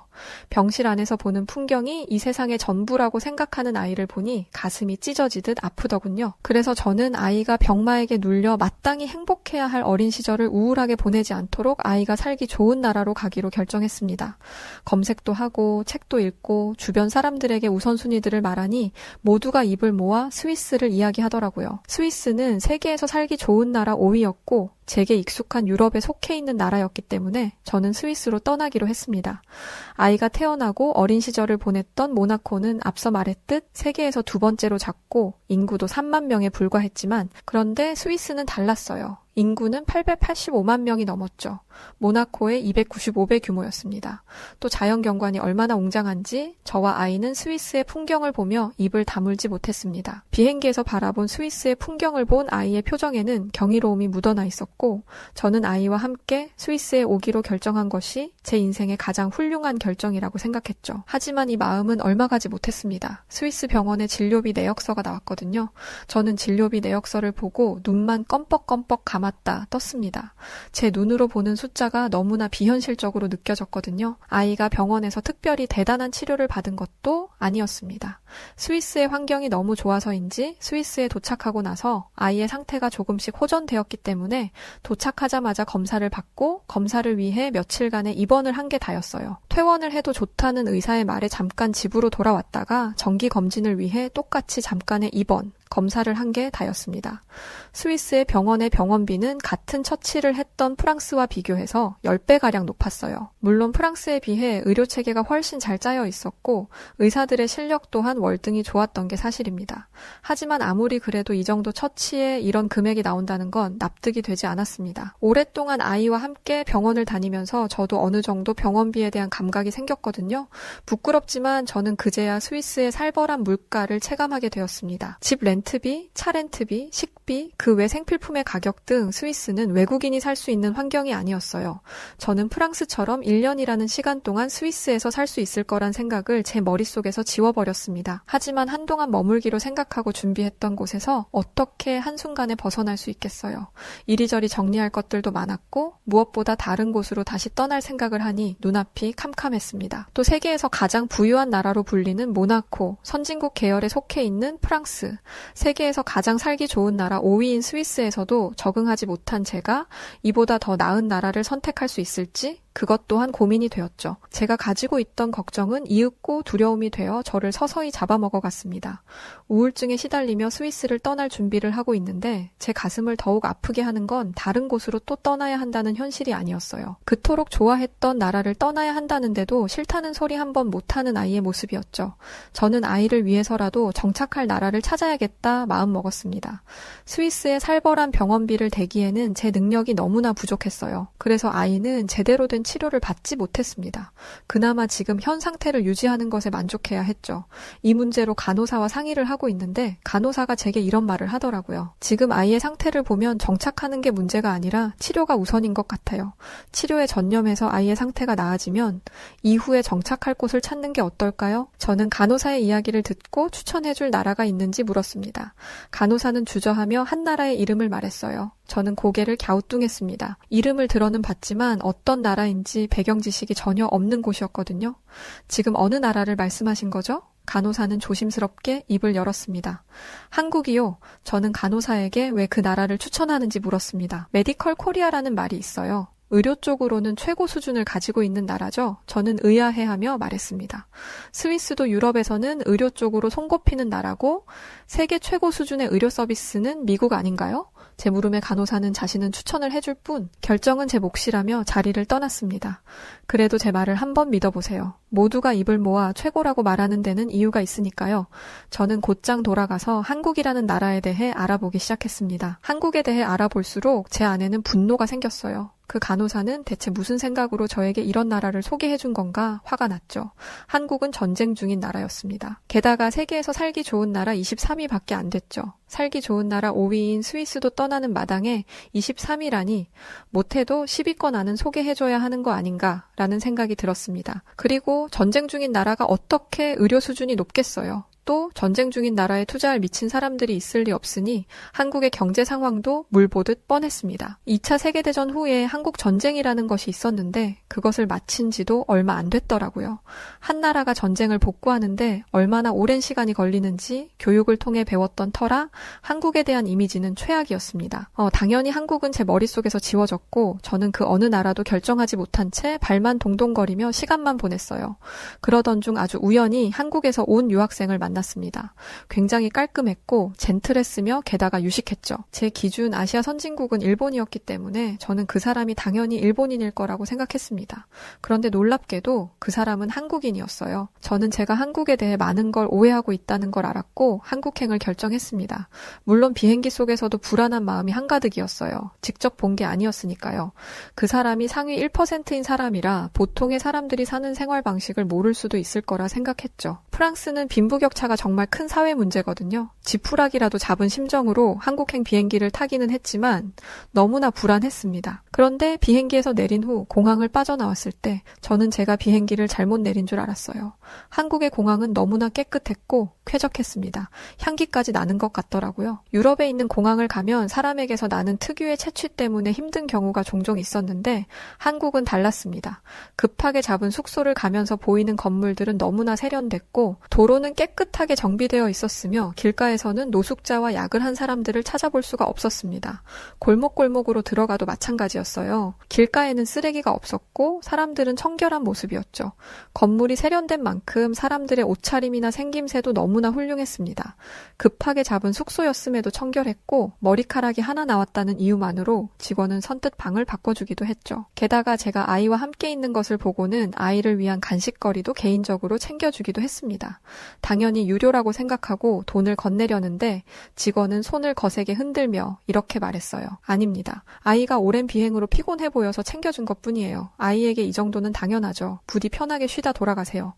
병실 안에서 보는 풍경이 이 세상의 전부라고 생각하는 아이를 보니 가슴이 찢어지듯 아프더군요. 그래서 저는 아이가 병마에게 눌려 마땅히 행복해야 할 어린 시절을 우울하게 보내지 않도록 아이가 살기 좋은 나라로 가기로 결정했습니다. 검색도 하고 책도 읽고 주변 사람들에게 우선순위들을 말하니 모두가 입을 모아 스위스를 이야기하더라고요. 스위스는 세계에서 살기 좋은 나라 5위였고 제게 익숙한 유럽에 속해 있는 나라였기 때문에 저는 스위스로 떠나기로 했습니다. 아이가 태어나고 어린 시절을 보냈던 모나코는 앞서 말했듯 세계에서 두 번째로 작고 인구도 3만 명에 불과했지만 그런데 스위스는 달랐어요. 인구는 885만 명이 넘었죠. 모나코의 295배 규모였습니다. 또 자연경관이 얼마나 웅장한지 저와 아이는 스위스의 풍경을 보며 입을 다물지 못했습니다. 비행기에서 바라본 스위스의 풍경을 본 아이의 표정에는 경이로움이 묻어나 있었고 저는 아이와 함께 스위스에 오기로 결정한 것이 제 인생의 가장 훌륭한 결정이라고 생각했죠. 하지만 이 마음은 얼마 가지 못했습니다. 스위스 병원에 진료비 내역서가 나왔거든요. 저는 진료비 내역서를 보고 눈만 껌뻑껌뻑 감았다 떴습니다. 제 눈으로 보는 숫자가 너무나 비현실적으로 느껴졌거든요. 아이가 병원에서 특별히 대단한 치료를 받은 것도 아니었습니다. 스위스의 환경이 너무 좋아서인지 스위스에 도착하고 나서 아이의 상태가 조금씩 호전되었기 때문에 도착하자마자 검사를 받고 검사를 위해 며칠간의 입원을 한 게 다였어요. 퇴원을 해도 좋다는 의사의 말에 잠깐 집으로 돌아왔다가 정기 검진을 위해 똑같이 잠깐의 입원, 검사를 한 게 다였습니다. 스위스의 병원의 병원비는 같은 처치를 했던 프랑스와 비교해서 10배가량 높았어요. 물론 프랑스에 비해 의료체계가 훨씬 잘 짜여 있었고 의사들의 실력 또한 월등히 좋았던 게 사실입니다. 하지만 아무리 그래도 이 정도 처치에 이런 금액이 나온다는 건 납득이 되지 않았습니다. 오랫동안 아이와 함께 병원을 다니면서 저도 어느 정도 병원비에 대한 감각이 생겼거든요. 부끄럽지만 저는 그제야 스위스의 살벌한 물가를 체감하게 되었습니다. 집 렌트비, 차 렌트비, 식비, 그 외 생필품의 가격 등 스위스는 외국인이 살 수 있는 환경이 아니었어요. 저는 프랑스처럼 1년이라는 시간 동안 스위스에서 살 수 있을 거란 생각을 제 머릿속에서 지워버렸습니다. 하지만 한동안 머물기로 생각하고 준비했던 곳에서 어떻게 한순간에 벗어날 수 있겠어요. 이리저리 정리할 것들도 많았고 무엇보다 다른 곳으로 다시 떠날 생각을 하니 눈앞이 캄캄했습니다. 또 세계에서 가장 부유한 나라로 불리는 모나코, 선진국 계열에 속해 있는 프랑스, 세계에서 가장 살기 좋은 나라 5위인 스위스에서도 적응하지 못한 제가 이보다 더 나은 나라를 선택할 수 있을지 그것 또한 고민이 되었죠. 제가 가지고 있던 걱정은 이윽고 두려움이 되어 저를 서서히 잡아먹어갔습니다. 우울증에 시달리며 스위스를 떠날 준비를 하고 있는데 제 가슴을 더욱 아프게 하는 건 다른 곳으로 또 떠나야 한다는 현실이 아니었어요. 그토록 좋아했던 나라를 떠나야 한다는데도 싫다는 소리 한 번 못하는 아이의 모습이었죠. 저는 아이를 위해서라도 정착할 나라를 찾아야겠다 마음먹었습니다. 스위스의 살벌한 병원비를 대기에는 제 능력이 너무나 부족했어요. 그래서 아이는 제대로 된 치료를 받지 못했습니다. 그나마 지금 현 상태를 유지하는 것에 만족해야 했죠. 이 문제로 간호사와 상의를 하고 있는데 간호사가 제게 이런 말을 하더라고요. 지금 아이의 상태를 보면 정착하는 게 문제가 아니라 치료가 우선인 것 같아요. 치료에 전념해서 아이의 상태가 나아지면 이후에 정착할 곳을 찾는 게 어떨까요? 저는 간호사의 이야기를 듣고 추천해줄 나라가 있는지 물었습니다. 간호사는 주저하며 한 나라의 이름을 말했어요. 저는 고개를 갸우뚱했습니다. 이름을 들어는 봤지만 어떤 나라인지 배경 지식이 전혀 없는 곳이었거든요. 지금 어느 나라를 말씀하신 거죠? 간호사는 조심스럽게 입을 열었습니다. 한국이요. 저는 간호사에게 왜 그 나라를 추천하는지 물었습니다. 메디컬 코리아라는 말이 있어요. 의료 쪽으로는 최고 수준을 가지고 있는 나라죠. 저는 의아해하며 말했습니다. 스위스도 유럽에서는 의료 쪽으로 손꼽히는 나라고 세계 최고 수준의 의료 서비스는 미국 아닌가요? 제 물음에 간호사는 자신은 추천을 해줄 뿐 결정은 제 몫이라며 자리를 떠났습니다. 그래도 제 말을 한번 믿어보세요. 모두가 입을 모아 최고라고 말하는 데는 이유가 있으니까요. 저는 곧장 돌아가서 한국이라는 나라에 대해 알아보기 시작했습니다. 한국에 대해 알아볼수록 제 안에는 분노가 생겼어요. 그 간호사는 대체 무슨 생각으로 저에게 이런 나라를 소개해준 건가 화가 났죠. 한국은 전쟁 중인 나라였습니다. 게다가 세계에서 살기 좋은 나라 23위밖에 안 됐죠. 살기 좋은 나라 5위인 스위스도 떠나는 마당에 23위라니 못해도 10위권 안은 소개해줘야 하는 거 아닌가라는 생각이 들었습니다. 그리고 전쟁 중인 나라가 어떻게 의료 수준이 높겠어요. 또 전쟁 중인 나라에 투자할 미친 사람들이 있을 리 없으니 한국의 경제 상황도 물 보듯 뻔했습니다. 2차 세계대전 후에 한국 전쟁이라는 것이 있었는데 그것을 마친 지도 얼마 안 됐더라고요. 한 나라가 전쟁을 복구하는데 얼마나 오랜 시간이 걸리는지 교육을 통해 배웠던 터라 한국에 대한 이미지는 최악이었습니다. 당연히 한국은 제 머릿속에서 지워졌고 저는 그 어느 나라도 결정하지 못한 채 발만 동동거리며 시간만 보냈어요. 그러던 중 아주 우연히 한국에서 온 유학생을 만났습니다. 굉장히 깔끔했고 젠틀했으며 게다가 유식했죠. 제 기준 아시아 선진국은 일본이었기 때문에 저는 그 사람이 당연히 일본인일 거라고 생각했습니다. 그런데 놀랍게도 그 사람은 한국인이었어요. 저는 제가 한국에 대해 많은 걸 오해하고 있다는 걸 알았고 한국행을 결정했습니다. 물론 비행기 속에서도 불안한 마음이 한가득이었어요. 직접 본 게 아니었으니까요. 그 사람이 상위 1%인 사람이라 보통의 사람들이 사는 생활 방식을 모를 수도 있을 거라 생각했죠. 프랑스는 빈부격차가 정말 큰 사회 문제거든요. 지푸라기라도 잡은 심정으로 한국행 비행기를 타기는 했지만 너무나 불안했습니다. 그런데 비행기에서 내린 후 공항을 빠져나왔을 때 저는 제가 비행기를 잘못 내린 줄 알았어요. 한국의 공항은 너무나 깨끗했고 쾌적했습니다. 향기까지 나는 것 같더라고요. 유럽에 있는 공항을 가면 사람에게서 나는 특유의 채취 때문에 힘든 경우가 종종 있었는데 한국은 달랐습니다. 급하게 잡은 숙소를 가면서 보이는 건물들은 너무나 세련됐고 도로는 깨끗하게 정비되어 있었으며 길가에서는 노숙자와 약을 한 사람들을 찾아볼 수가 없었습니다. 골목골목으로 들어가도 마찬가지였어요. 길가에는 쓰레기가 없었고 사람들은 청결한 모습이었죠. 건물이 세련된 만큼 사람들의 옷차림이나 생김새도 너무나 훌륭했습니다. 급하게 잡은 숙소였음에도 청결했고 머리카락이 하나 나왔다는 이유만으로 직원은 선뜻 방을 바꿔주기도 했죠. 게다가 제가 아이와 함께 있는 것을 보고는 아이를 위한 간식거리도 개인적으로 챙겨주기도 했습니다. 당연히 유료라고 생각하고 돈을 건네려는데 직원은 손을 거세게 흔들며 이렇게 말했어요. 아닙니다. 아이가 오랜 비행으로 피곤해 보여서 챙겨준 것뿐이에요. 아이에게 이 정도는 당연하죠. 부디 편하게 쉬다 돌아가세요.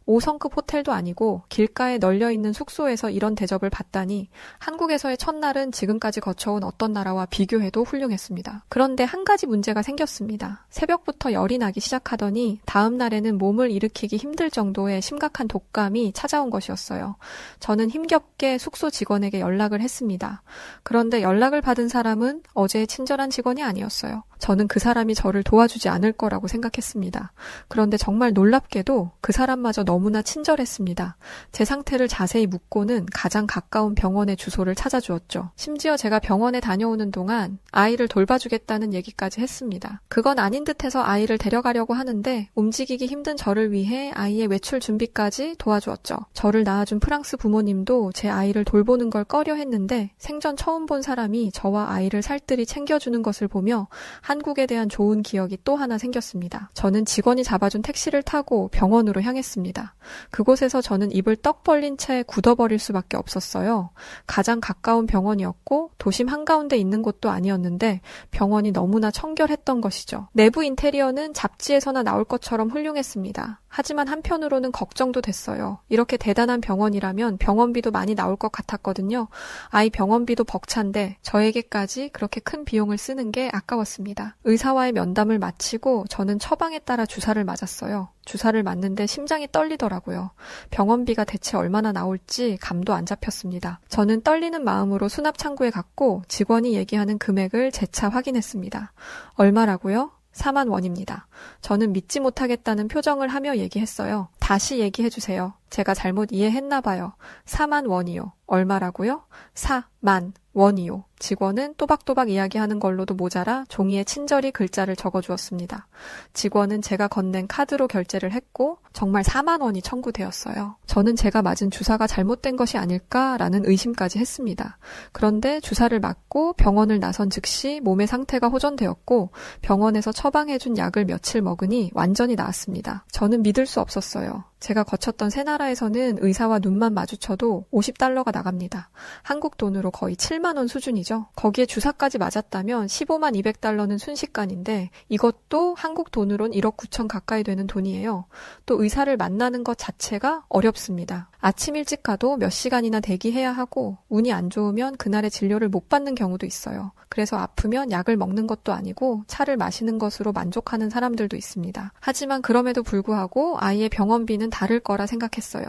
5성급 호텔도 아니고 길가에 널려있는 숙소에서 이런 대접을 받다니 한국에서의 첫날은 지금까지 거쳐온 어떤 나라와 비교해도 훌륭했습니다. 그런데 한 가지 문제가 생겼습니다. 새벽부터 열이 나기 시작하더니 다음 날에는 몸을 일으키기 힘들 정도의 심각한 독감이 찾아온 것이었어요. 저는 힘겹게 숙소 직원에게 연락을 했습니다. 그런데 연락을 받은 사람은 어제의 친절한 직원이 아니었어요. 저는 그 사람이 저를 도와주지 않을 거라고 생각했습니다. 그런데 정말 놀랍게도 그 사람마저 너무나 친절했습니다. 제 상태를 자세히 묻고는 가장 가까운 병원의 주소를 찾아주었죠. 심지어 제가 병원에 다녀오는 동안 아이를 돌봐주겠다는 얘기까지 했습니다. 그건 아닌 듯해서 아이를 데려가려고 하는데 움직이기 힘든 저를 위해 아이의 외출 준비까지 도와주었죠. 저를 낳아준 프랑스 부모님도 제 아이를 돌보는 걸 꺼려했는데 생전 처음 본 사람이 저와 아이를 살뜰히 챙겨주는 것을 보며 한국에 대한 좋은 기억이 또 하나 생겼습니다. 저는 직원이 잡아준 택시를 타고 병원으로 향했습니다. 그곳에서 저는 입을 떡 벌린 채 굳어버릴 수밖에 없었어요. 가장 가까운 병원이었고 도심 한가운데 있는 곳도 아니었는데 병원이 너무나 청결했던 것이죠. 내부 인테리어는 잡지에서나 나올 것처럼 훌륭했습니다. 하지만 한편으로는 걱정도 됐어요. 이렇게 대단한 병원이라면 병원비도 많이 나올 것 같았거든요. 아이 병원비도 벅찬데 저에게까지 그렇게 큰 비용을 쓰는 게 아까웠습니다. 의사와의 면담을 마치고 저는 처방에 따라 주사를 맞았어요. 주사를 맞는데 심장이 떨리더라고요. 병원비가 대체 얼마나 나올지 감도 안 잡혔습니다. 저는 떨리는 마음으로 수납창구에 갔고 직원이 얘기하는 금액을 재차 확인했습니다. 얼마라고요? 4만 원입니다. 저는 믿지 못하겠다는 표정을 하며 얘기했어요. 다시 얘기해주세요. 제가 잘못 이해했나 봐요. 4만 원이요. 얼마라고요? 4만 원이요. 직원은 또박또박 이야기하는 걸로도 모자라 종이에 친절히 글자를 적어주었습니다. 직원은 제가 건넨 카드로 결제를 했고 정말 4만 원이 청구되었어요. 저는 제가 맞은 주사가 잘못된 것이 아닐까라는 의심까지 했습니다. 그런데 주사를 맞고 병원을 나선 즉시 몸의 상태가 호전되었고 병원에서 처방해준 약을 며칠 먹으니 완전히 나았습니다. 저는 믿을 수 없었어요. 제가 거쳤던 새 나라에서는 의사와 눈만 마주쳐도 50달러가 나갑니다. 한국 돈으로 거의 7만 원 수준이죠. 거기에 주사까지 맞았다면 15만 200달러는 순식간인데 이것도 한국 돈으론 1억 9천 가까이 되는 돈이에요. 또 의사를 만나는 것 자체가 어렵습니다. 아침 일찍 가도 몇 시간이나 대기해야 하고 운이 안 좋으면 그날의 진료를 못 받는 경우도 있어요. 그래서 아프면 약을 먹는 것도 아니고 차를 마시는 것으로 만족하는 사람들도 있습니다. 하지만 그럼에도 불구하고 아이의 병원비는 다를 거라 생각했어요.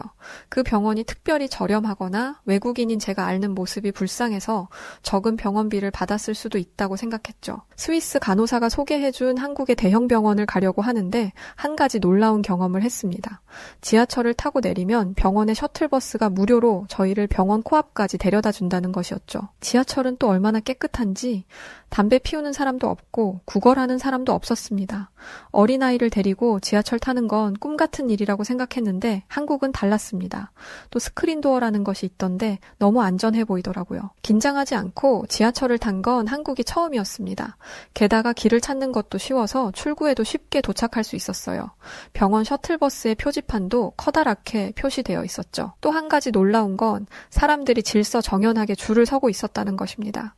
그 병원이 특별히 저렴하거나 외국인인 제가 앓는 모습이 불쌍해서 적은 병원비를 받았을 수도 있다고 생각했죠. 스위스 간호사가 소개해준 한국의 대형 병원을 가려고 하는데 한 가지 놀라운 경험을 했습니다. 지하철을 타고 내리면 병원의 셔틀버스가 무료로 저희를 병원 코앞까지 데려다 준다는 것이었죠. 지하철은 또 얼마나 깨끗한지 담배 피우는 사람도 없고 구걸하는 사람도 없었습니다. 어린아이를 데리고 지하철 타는 건 꿈 같은 일이라고 생각했는데 한국은 달랐습니다. 또 스크린도어라는 것이 있던데 너무 안전해 보이더라고요. 긴장하지 않고 지하철을 탄 건 한국이 처음이었습니다. 게다가 길을 찾는 것도 쉬워서 출구에도 쉽게 도착할 수 있었어요. 병원 셔틀버스의 표지판도 커다랗게 표시되어 있었죠. 또 한 가지 놀라운 건 사람들이 질서정연하게 줄을 서고 있었다는 것입니다.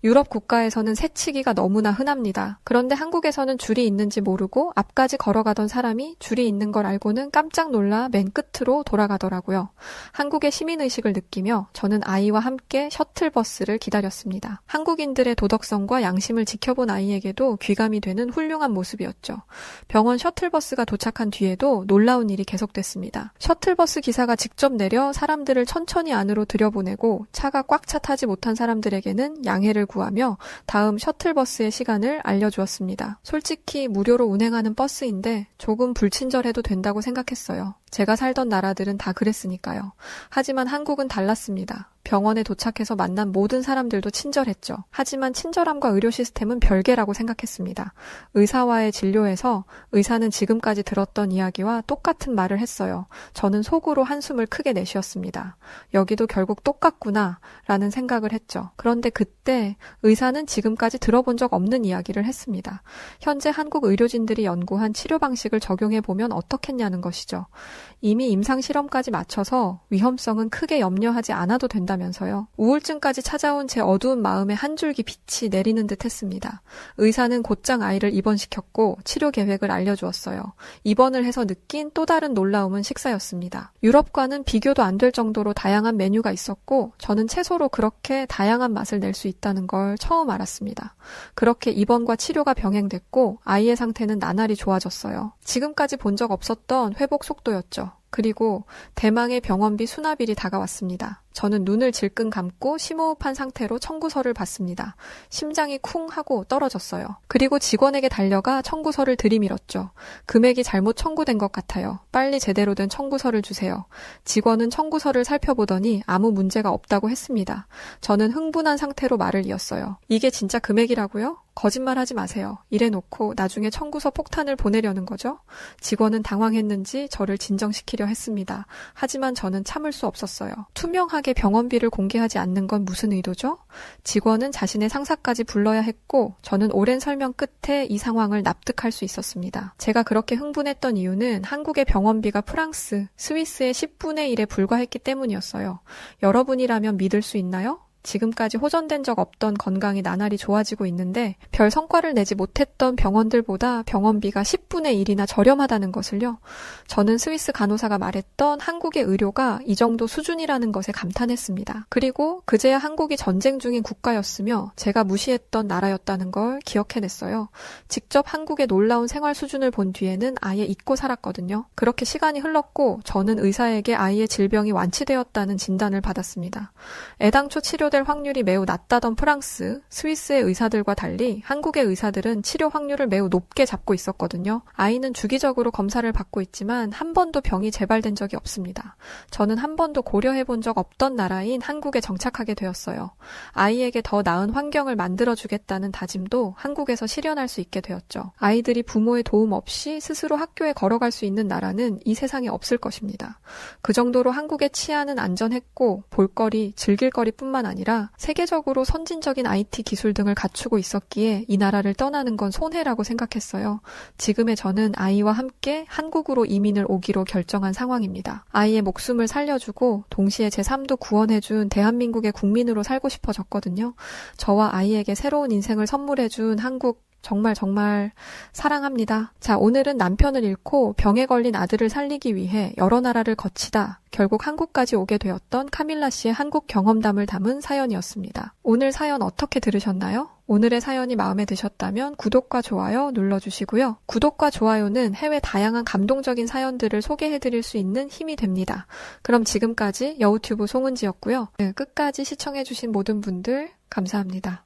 유럽 국가에서는 새치기가 너무나 흔합니다. 그런데 한국에서는 줄이 있는지 모르고 앞까지 걸어가던 사람이 줄이 있는 걸 알고는 깜짝 놀라 맨 끝으로 돌아가더라고요. 한국의 시민의식을 느끼며 저는 아이와 함께 셔틀버스를 기다렸습니다. 한국인들의 도덕성과 양심을 지켜본 아이에게도 귀감이 되는 훌륭한 모습이었죠. 병원 셔틀버스가 도착한 뒤에도 놀라운 일이 계속됐습니다. 셔틀버스 기사가 직접 내려 사람들을 천천히 안으로 들여보내고 차가 꽉 차 타지 못한 사람들에게는 양해를 구하며 다음 셔틀버스의 시간을 알려주었습니다. 솔직히 무료로 운행하는 버스인데 조금 불친절해도 된다고 생각했어요. 제가 살던 나라들은 다 그랬으니까요. 하지만 한국은 달랐습니다. 병원에 도착해서 만난 모든 사람들도 친절했죠. 하지만 친절함과 의료 시스템은 별개라고 생각했습니다. 의사와의 진료에서 의사는 지금까지 들었던 이야기와 똑같은 말을 했어요. 저는 속으로 한숨을 크게 내쉬었습니다. 여기도 결국 똑같구나 라는 생각을 했죠. 그런데 그때 의사는 지금까지 들어본 적 없는 이야기를 했습니다. 현재 한국 의료진들이 연구한 치료 방식을 적용해보면 어떻겠냐는 것이죠. 이미 임상 실험까지 마쳐서 위험성은 크게 염려하지 않아도 된다면서요. 우울증까지 찾아온 제 어두운 마음에 한 줄기 빛이 내리는 듯 했습니다. 의사는 곧장 아이를 입원시켰고 치료 계획을 알려주었어요. 입원을 해서 느낀 또 다른 놀라움은 식사였습니다. 유럽과는 비교도 안 될 정도로 다양한 메뉴가 있었고 저는 채소로 그렇게 다양한 맛을 낼 수 있다는 걸 처음 알았습니다. 그렇게 입원과 치료가 병행됐고 아이의 상태는 나날이 좋아졌어요. 지금까지 본 적 없었던 회복 속도였죠. 그리고 대망의 병원비 수납일이 다가왔습니다. 저는 눈을 질끈 감고 심호흡한 상태로 청구서를 받습니다. 심장이 쿵 하고 떨어졌어요. 그리고 직원에게 달려가 청구서를 들이밀었죠. 금액이 잘못 청구된 것 같아요. 빨리 제대로 된 청구서를 주세요. 직원은 청구서를 살펴보더니 아무 문제가 없다고 했습니다. 저는 흥분한 상태로 말을 이었어요. 이게 진짜 금액이라고요? 거짓말하지 마세요. 이래놓고 나중에 청구서 폭탄을 보내려는 거죠? 직원은 당황했는지 저를 진정시키려 했습니다. 하지만 저는 참을 수 없었어요. 투명하게 병원비를 공개하지 않는 건 무슨 의도죠? 직원은 자신의 상사까지 불러야 했고 저는 오랜 설명 끝에 이 상황을 납득할 수 있었습니다. 제가 그렇게 흥분했던 이유는 한국의 병원비가 프랑스, 스위스의 10분의 1에 불과했기 때문이었어요. 여러분이라면 믿을 수 있나요? 지금까지 호전된 적 없던 건강이 나날이 좋아지고 있는데 별 성과를 내지 못했던 병원들보다 병원비가 10분의 1이나 저렴하다는 것을요. 저는 스위스 간호사가 말했던 한국의 의료가 이 정도 수준이라는 것에 감탄했습니다. 그리고 그제야 한국이 전쟁 중인 국가였으며 제가 무시했던 나라였다는 걸 기억해냈어요. 직접 한국의 놀라운 생활 수준을 본 뒤에는 아예 잊고 살았거든요. 그렇게 시간이 흘렀고 저는 의사에게 아이의 질병이 완치되었다는 진단을 받았습니다. 애당초 치료될 확률이 매우 낮다던 프랑스, 스위스의 의사들과 달리 한국의 의사들은 치료 확률을 매우 높게 잡고 있었거든요. 아이는 주기적으로 검사를 받고 있지만 한 번도 병이 재발된 적이 없습니다. 저는 한 번도 고려해본 적 없던 나라인 한국에 정착하게 되었어요. 아이에게 더 나은 환경을 만들어주겠다는 다짐도 한국에서 실현할 수 있게 되었죠. 아이들이 부모의 도움 없이 스스로 학교에 걸어갈 수 있는 나라는 이 세상에 없을 것입니다. 그 정도로 한국의 치안은 안전했고 볼거리, 즐길거리뿐만 아니라 세계적으로 선진적인 IT 기술 등을 갖추고 있었기에 이 나라를 떠나는 건 손해라고 생각했어요. 지금의 저는 아이와 함께 한국으로 이민을 오기로 결정한 상황입니다. 아이의 목숨을 살려주고 동시에 제 삶도 구원해준 대한민국의 국민으로 살고 싶어졌거든요. 저와 아이에게 새로운 인생을 선물해준 한국 정말 사랑합니다. 자, 오늘은 남편을 잃고 병에 걸린 아들을 살리기 위해 여러 나라를 거치다 결국 한국까지 오게 되었던 카밀라 씨의 한국 경험담을 담은 사연이었습니다. 오늘 사연 어떻게 들으셨나요? 오늘의 사연이 마음에 드셨다면 구독과 좋아요 눌러주시고요. 구독과 좋아요는 해외 다양한 감동적인 사연들을 소개해드릴 수 있는 힘이 됩니다. 그럼 지금까지 여우튜브 송은지였고요. 끝까지 시청해주신 모든 분들 감사합니다.